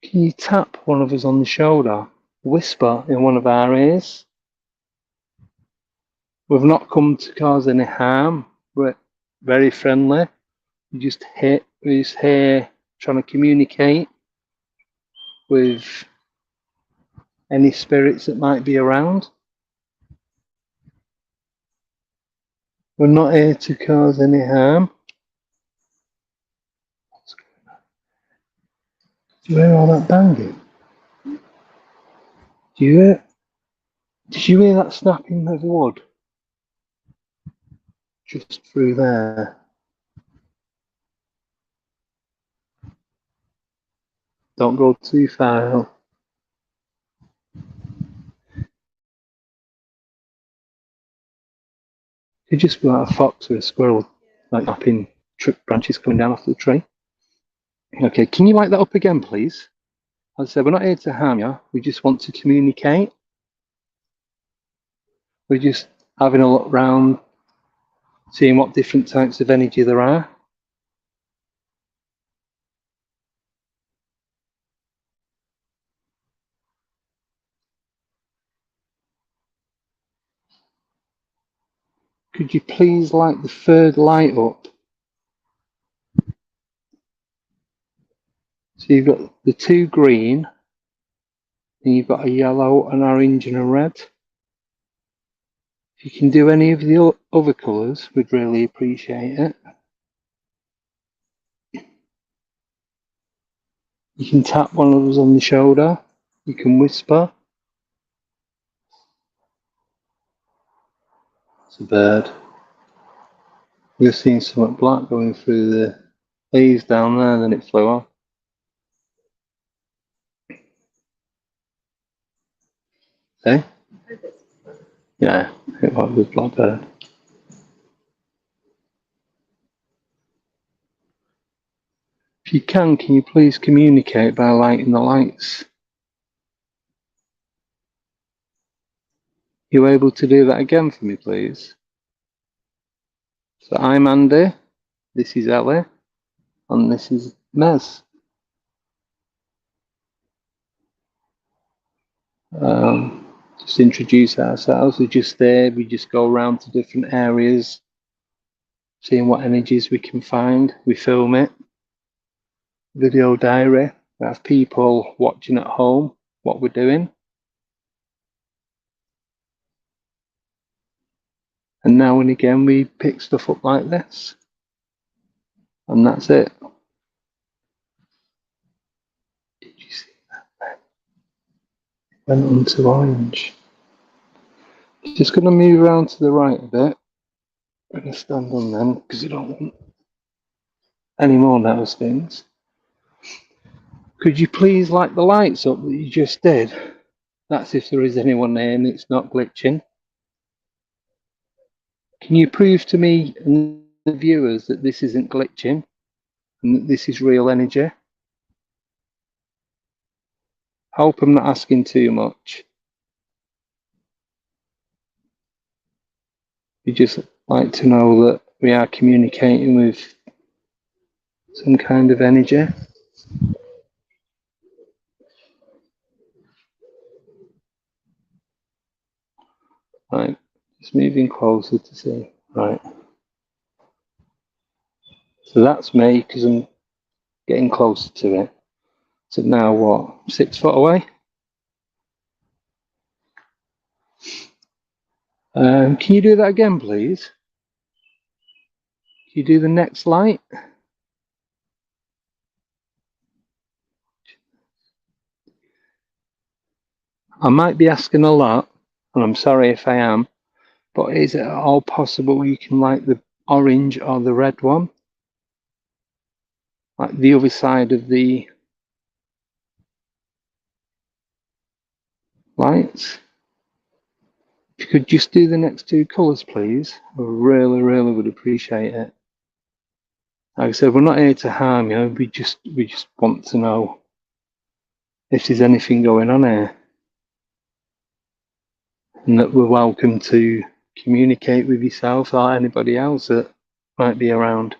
Speaker 3: Can you tap one of us on the shoulder? Whisper in one of our ears? We've not come to cause any harm. We're very friendly. We just here trying to communicate with any spirits that might be around. We're not here to cause any harm. Do you hear all that banging? Do you hear? Did you hear that snapping of wood? Just through there. Don't go too far out. Could just be like a fox or a squirrel, like snapping branches coming down off the tree. Okay, can you light that up again, please? As I said, we're not here to harm you. We just want to communicate. We're just having a look round, seeing what different types of energy there are. Could you please light the third light up? So you've got the two green, and you've got a yellow, an orange, and a red. If you can do any of the other colours, we'd really appreciate it. You can tap one of us on the shoulder. You can whisper. It's a bird. We're seeing something black going through the leaves down there, and then it flew off. Eh? Yeah, it was a blackbird. If you can you please communicate by lighting the lights? You able to do that again for me, please? So I'm Andy, this is Ellie, and this is Mez. Just introduce ourselves. We just go around to different areas, seeing what energies we can find. We film it, video diary. We have people watching at home what we're doing. And now and again we pick stuff up like this. And that's it. Did you see that? Went on to orange. Just going to move around to the right a bit. I'm going to stand on them because I don't want any more of those things. Could you please light the lights up that you just did? That's if there is anyone there and it's not glitching. Can you prove to me and the viewers that this isn't glitching and that this is real energy? Hope I'm not asking too much. We just like to know that we are communicating with some kind of energy. Right, just moving closer to see. Right. So that's me because I'm getting closer to it. So now what? 6 foot away? Can you do that again, please? Can you do the next light? I might be asking a lot, and I'm sorry if I am, but is it at all possible you can light the orange or the red one? Like the other side of the lights? If you could just do the next two colours, please. I really, really would appreciate it. Like I said, we're not here to harm you. We just want to know if there's anything going on here. And that we're welcome to communicate with yourself or anybody else that might be around.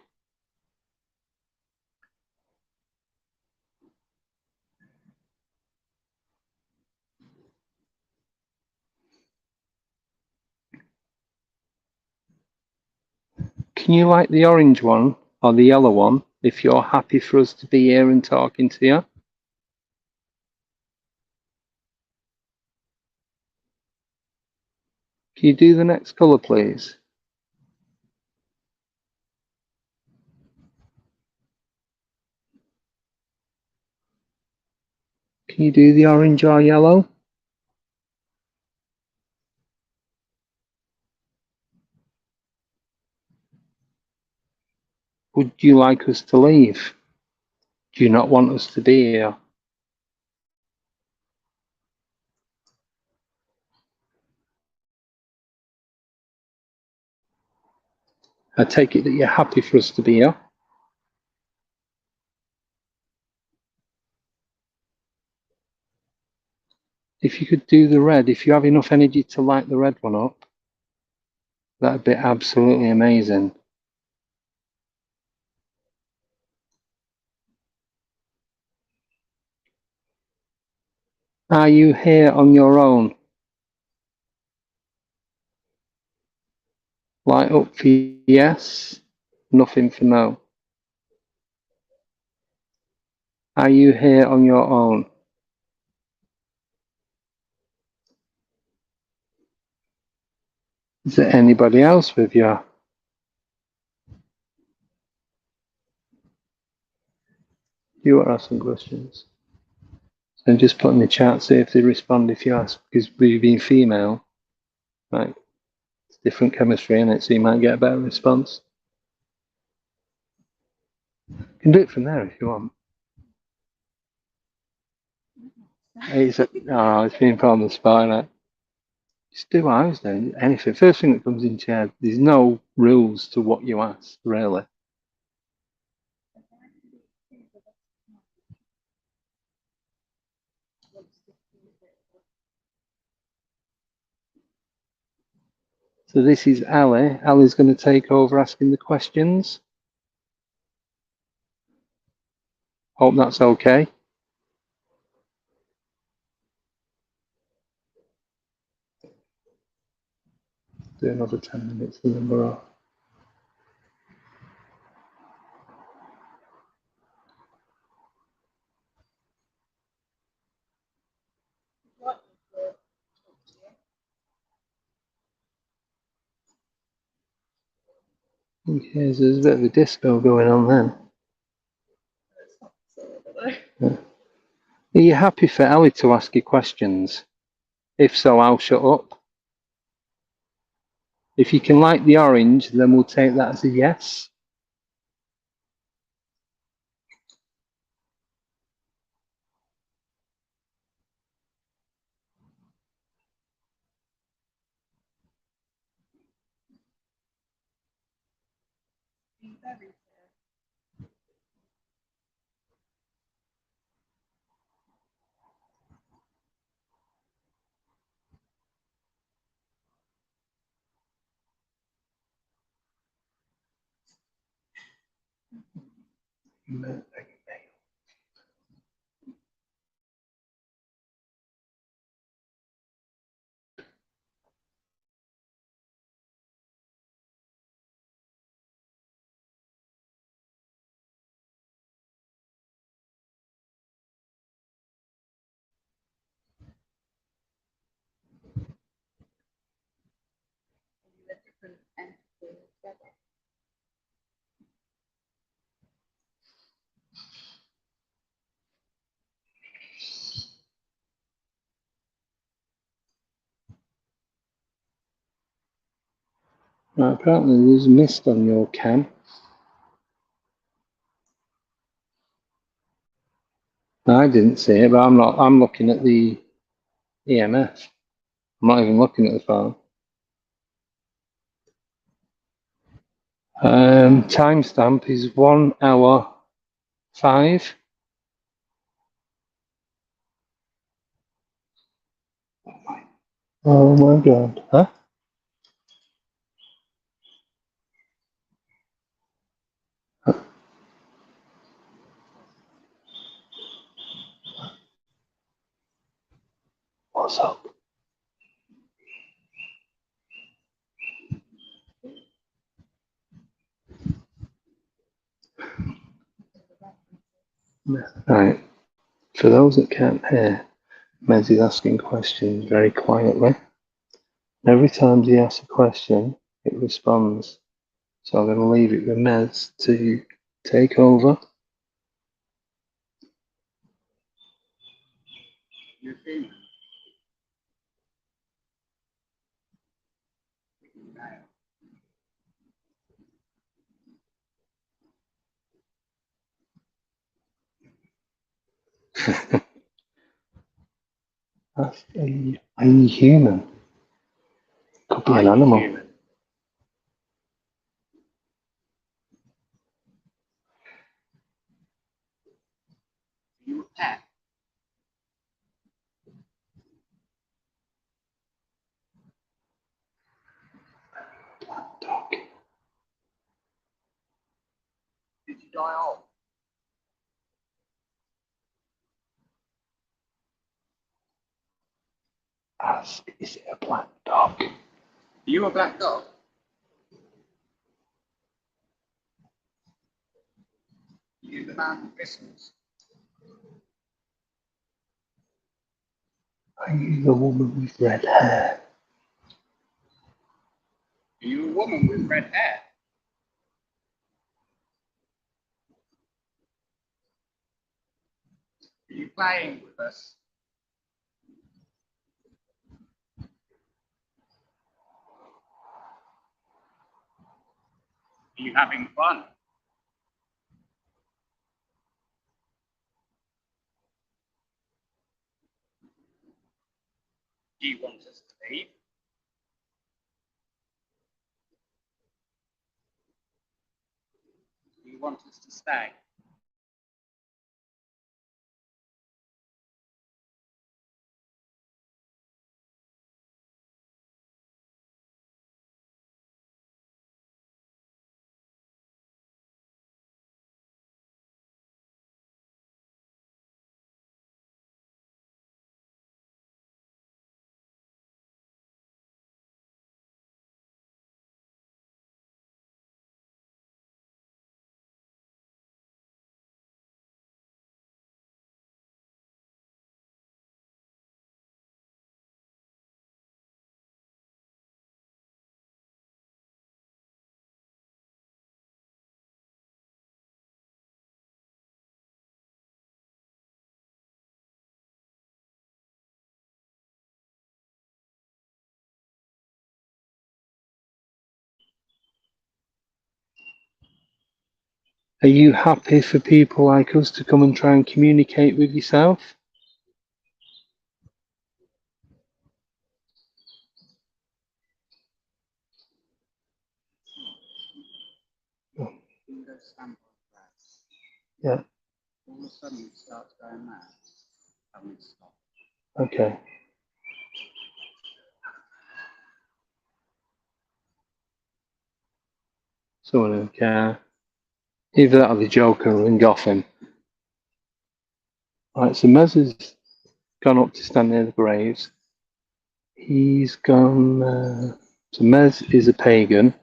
Speaker 3: Can you light the orange one or the yellow one if you're happy for us to be here and talking to you. Can you do the next colour, please? Can you do the orange or yellow? Would you like us to leave? Do you not want us to be here? I take it that you're happy for us to be here. If you could do the red, if you have enough energy to light the red one up, that'd be absolutely amazing. Are you here on your own? Light up for yes, nothing for no. Are you here on your own? Is there anybody else with you? You want to ask some questions? So just put in the chat, see if they respond if you ask, because we've been female, right? It's different chemistry in it, so you might get a better response. You can do it from there if you want. It's been put on the spot, innit? Just do ours then, anything. First thing that comes into your head, there's no rules to what you ask, really. So this is Ali. Ali's going to take over asking the questions. Hope that's okay. Do another 10 minutes and then we're off. Okay, so there's a bit of a disco going on then. Yeah. Are you happy for Ali to ask you questions? If so, I'll shut up. If you can light the orange, then we'll take that as a yes. Right, apparently there's mist on your cam. I didn't see it, but I'm looking at the EMF. I'm not even looking at the phone. Timestamp is 1 hour 5. Oh my god. Huh? What's up? Right. For those that can't hear, Mez is asking questions very quietly. Every time he asks a question, it responds. So I'm going to leave it with Mez to take over.
Speaker 4: You're female.
Speaker 3: Are you human? Could be an animal.
Speaker 4: Human. Are you a pet?
Speaker 3: Dog.
Speaker 4: Did you die off?
Speaker 3: Ask, is it a black dog?
Speaker 4: Are you a black dog? Are you the man with whistles?
Speaker 3: Are you the woman with red hair?
Speaker 4: Are you a woman with red hair? Are you playing with us? Are you having fun? Do you want us to leave? Do you want us to stay?
Speaker 3: Are you happy for people like us to come and try and communicate with yourself?
Speaker 4: You can go stand by the
Speaker 3: Yeah,
Speaker 4: all of a sudden it starts going mad. And we stop.
Speaker 3: okay. Someone in the car. Either that or the Joker will ring off him. Right, so Mez has gone up to stand near the graves. He's gone. So Mez is a pagan.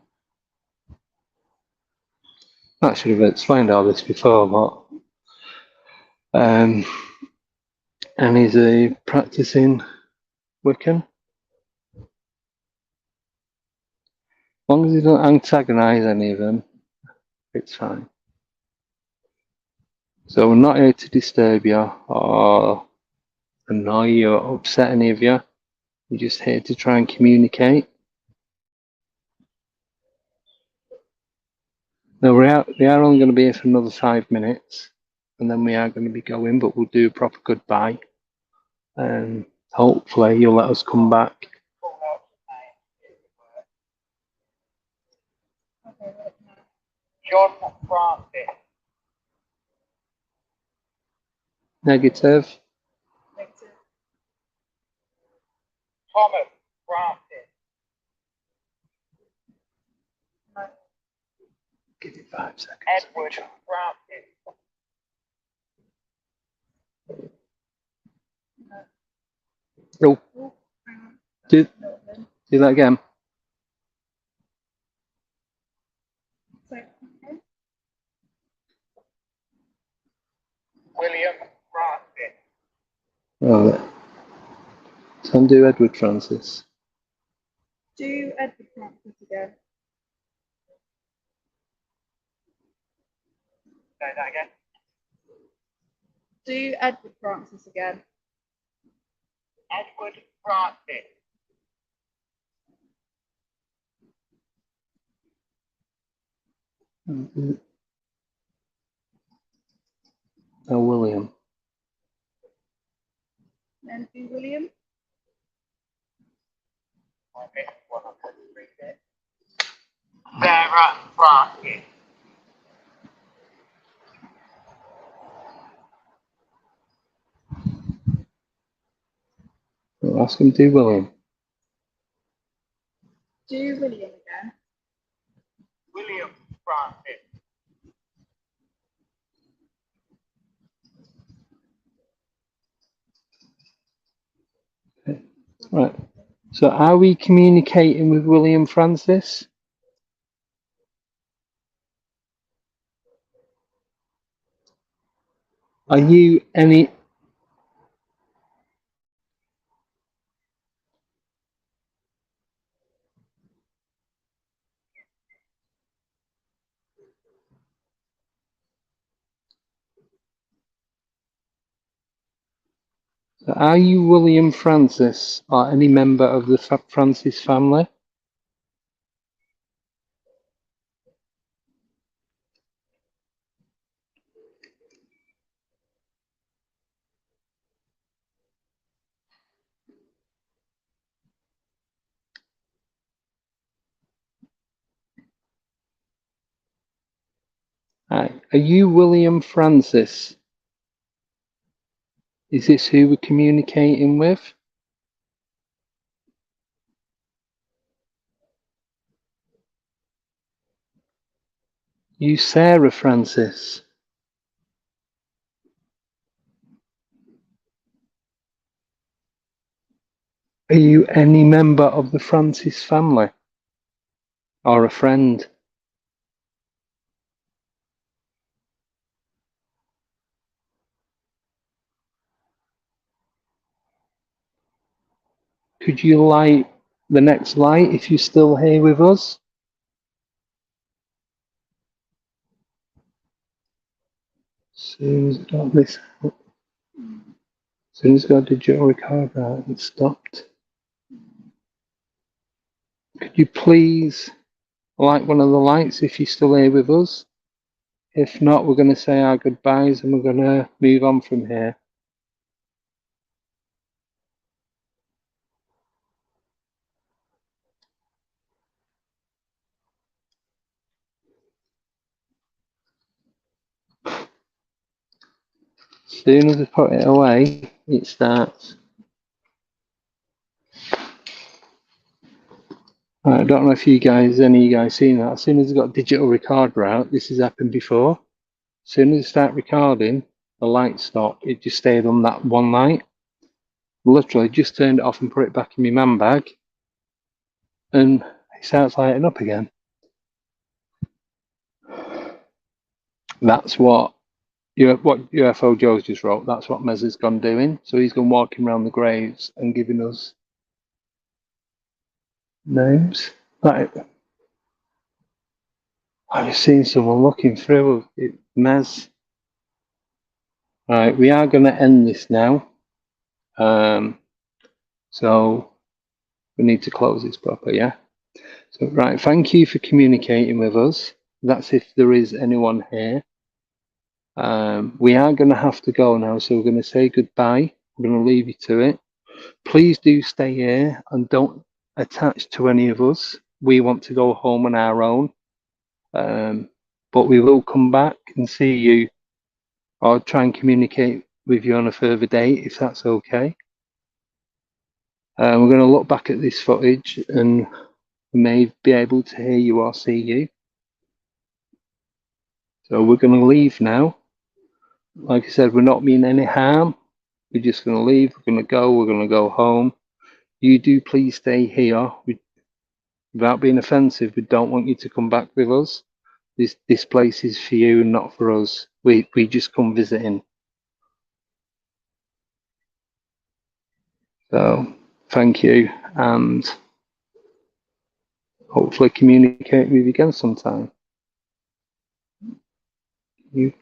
Speaker 3: I should have explained all this before, but and he's a practicing Wiccan. As long as he don't antagonise any of them, it's fine. So we're not here to disturb you or annoy you or upset any of you. We're just here to try and communicate. Now we are only going to be here for another 5 minutes, and then we are going to be going, but we'll do a proper goodbye. And hopefully you'll let us come back.
Speaker 4: John Francis.
Speaker 3: Negative.
Speaker 5: Negative.
Speaker 4: Thomas Francis.
Speaker 5: No.
Speaker 3: Give it 5 seconds.
Speaker 4: Edward Francis.
Speaker 3: Oh,
Speaker 5: Oh, hang on.
Speaker 3: do
Speaker 5: No, then.
Speaker 3: that again.
Speaker 5: So, okay.
Speaker 6: William Francis.
Speaker 3: Right. So undo Edward Francis.
Speaker 5: Do Edward Francis again.
Speaker 6: Say that again.
Speaker 5: Do Edward Francis again.
Speaker 6: Edward Francis.
Speaker 3: Oh, William.
Speaker 5: Then do William.
Speaker 6: I missed one. I couldn't read it. Sarah Francis.
Speaker 3: I'll ask him to do William.
Speaker 5: Do William again.
Speaker 6: William Francis.
Speaker 3: Right. So are we communicating with William Francis? Are you any... Are you William Francis or any member of the Francis family? Right. Are you William Francis? Is this who we're communicating with? You Sarah Francis? Are you any member of the Francis family? Or a friend? Could you light the next light if you're still here with us? Soon as I got this out. Soon as I got a digital recorder out, it stopped. Could you please light one of the lights if you're still here with us? If not, we're going to say our goodbyes and we're going to move on from here. As soon as I put it away, it starts. Right, I don't know if any of you guys seen that. As soon as I got digital recorder out, this has happened before. As soon as I start recording, the light stopped. It just stayed on that one light. Literally just turned it off and put it back in my man bag, and it starts lighting up again. That's what UFO Joe's just wrote. That's what Mez has gone doing. So he's gone walking around the graves and giving us names. Right. I was seeing someone looking through it. Mez. Right, we are going to end this now. So we need to close this proper, yeah? So, right, thank you for communicating with us. That's if there is anyone here. We are going to have to go now, so we're going to say goodbye. I'm going to leave you to it. Please do stay here and don't attach to any of us. We want to go home on our own. But we will come back and see you or try and communicate with you on a further date, if that's okay. We're going to look back at this footage and we may be able to hear you or see you. So we're going to leave now. Like I said, we're not meaning any harm. We're just going to leave. We're going to go home. You do please stay here. Without being offensive, we don't want you to come back with us. This place is for you and not for us. We just come visiting. So thank you, and hopefully communicate with you again sometime. You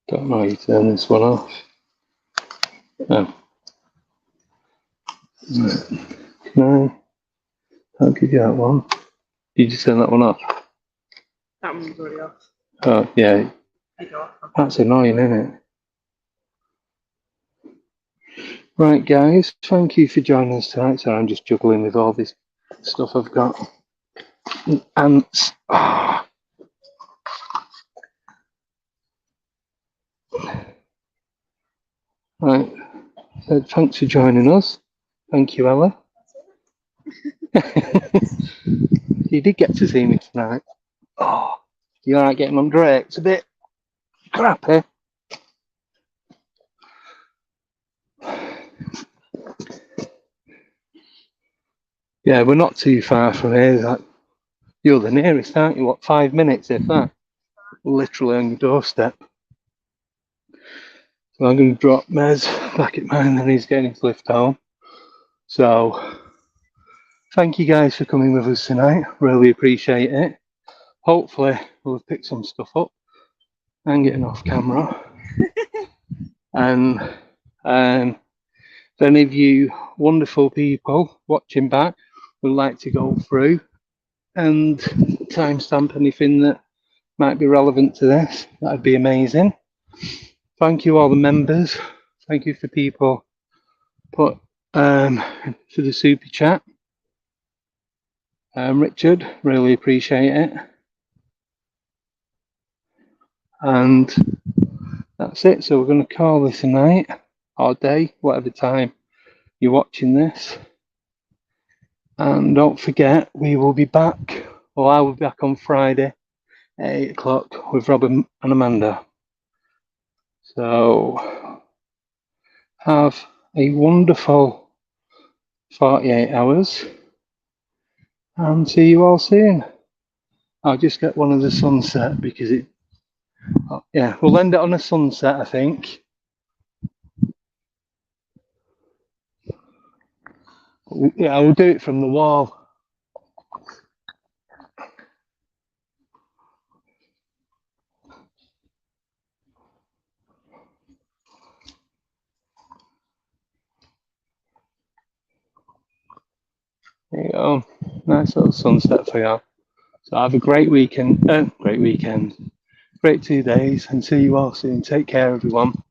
Speaker 3: don't know how you turn this one off. Oh. No, I'll give you that one. Did you just turn that one off?
Speaker 5: That one's already off.
Speaker 3: Oh, yeah. That's annoying, isn't it? Right, guys, thank you for joining us tonight. Sorry, I'm just juggling with all this stuff I've got. Ants. Oh. Right, so thanks for joining us. Thank you, Ella. You did get to see me tonight. Oh, you alright getting under it? It's a bit crappy. Yeah, we're not too far from here. You're the nearest, aren't you? What, 5 minutes, if that? Literally on your doorstep. So I'm going to drop Mez back at mine, and he's getting his lift home. So, thank you guys for coming with us tonight. Really appreciate it. Hopefully, we'll have picked some stuff up and getting off camera. And if any of you wonderful people watching back would like to go through and timestamp anything that might be relevant to this, that'd be amazing. Thank you all the members. Thank you for people put for the super chat. Richard, really appreciate it. And that's it. So we're going to call this a night or day, whatever time you're watching this. And don't forget, we will be back, or I will be back on Friday at 8 o'clock with Robin and Amanda. So have a wonderful 48 hours and see you all soon. I'll just get one of the sunset because it, yeah, we'll end it on a sunset, I think. Yeah, we'll do it from the wall. There you go. Nice little sunset for you. So have a great weekend. Great 2 days, and see you all soon. Take care, everyone.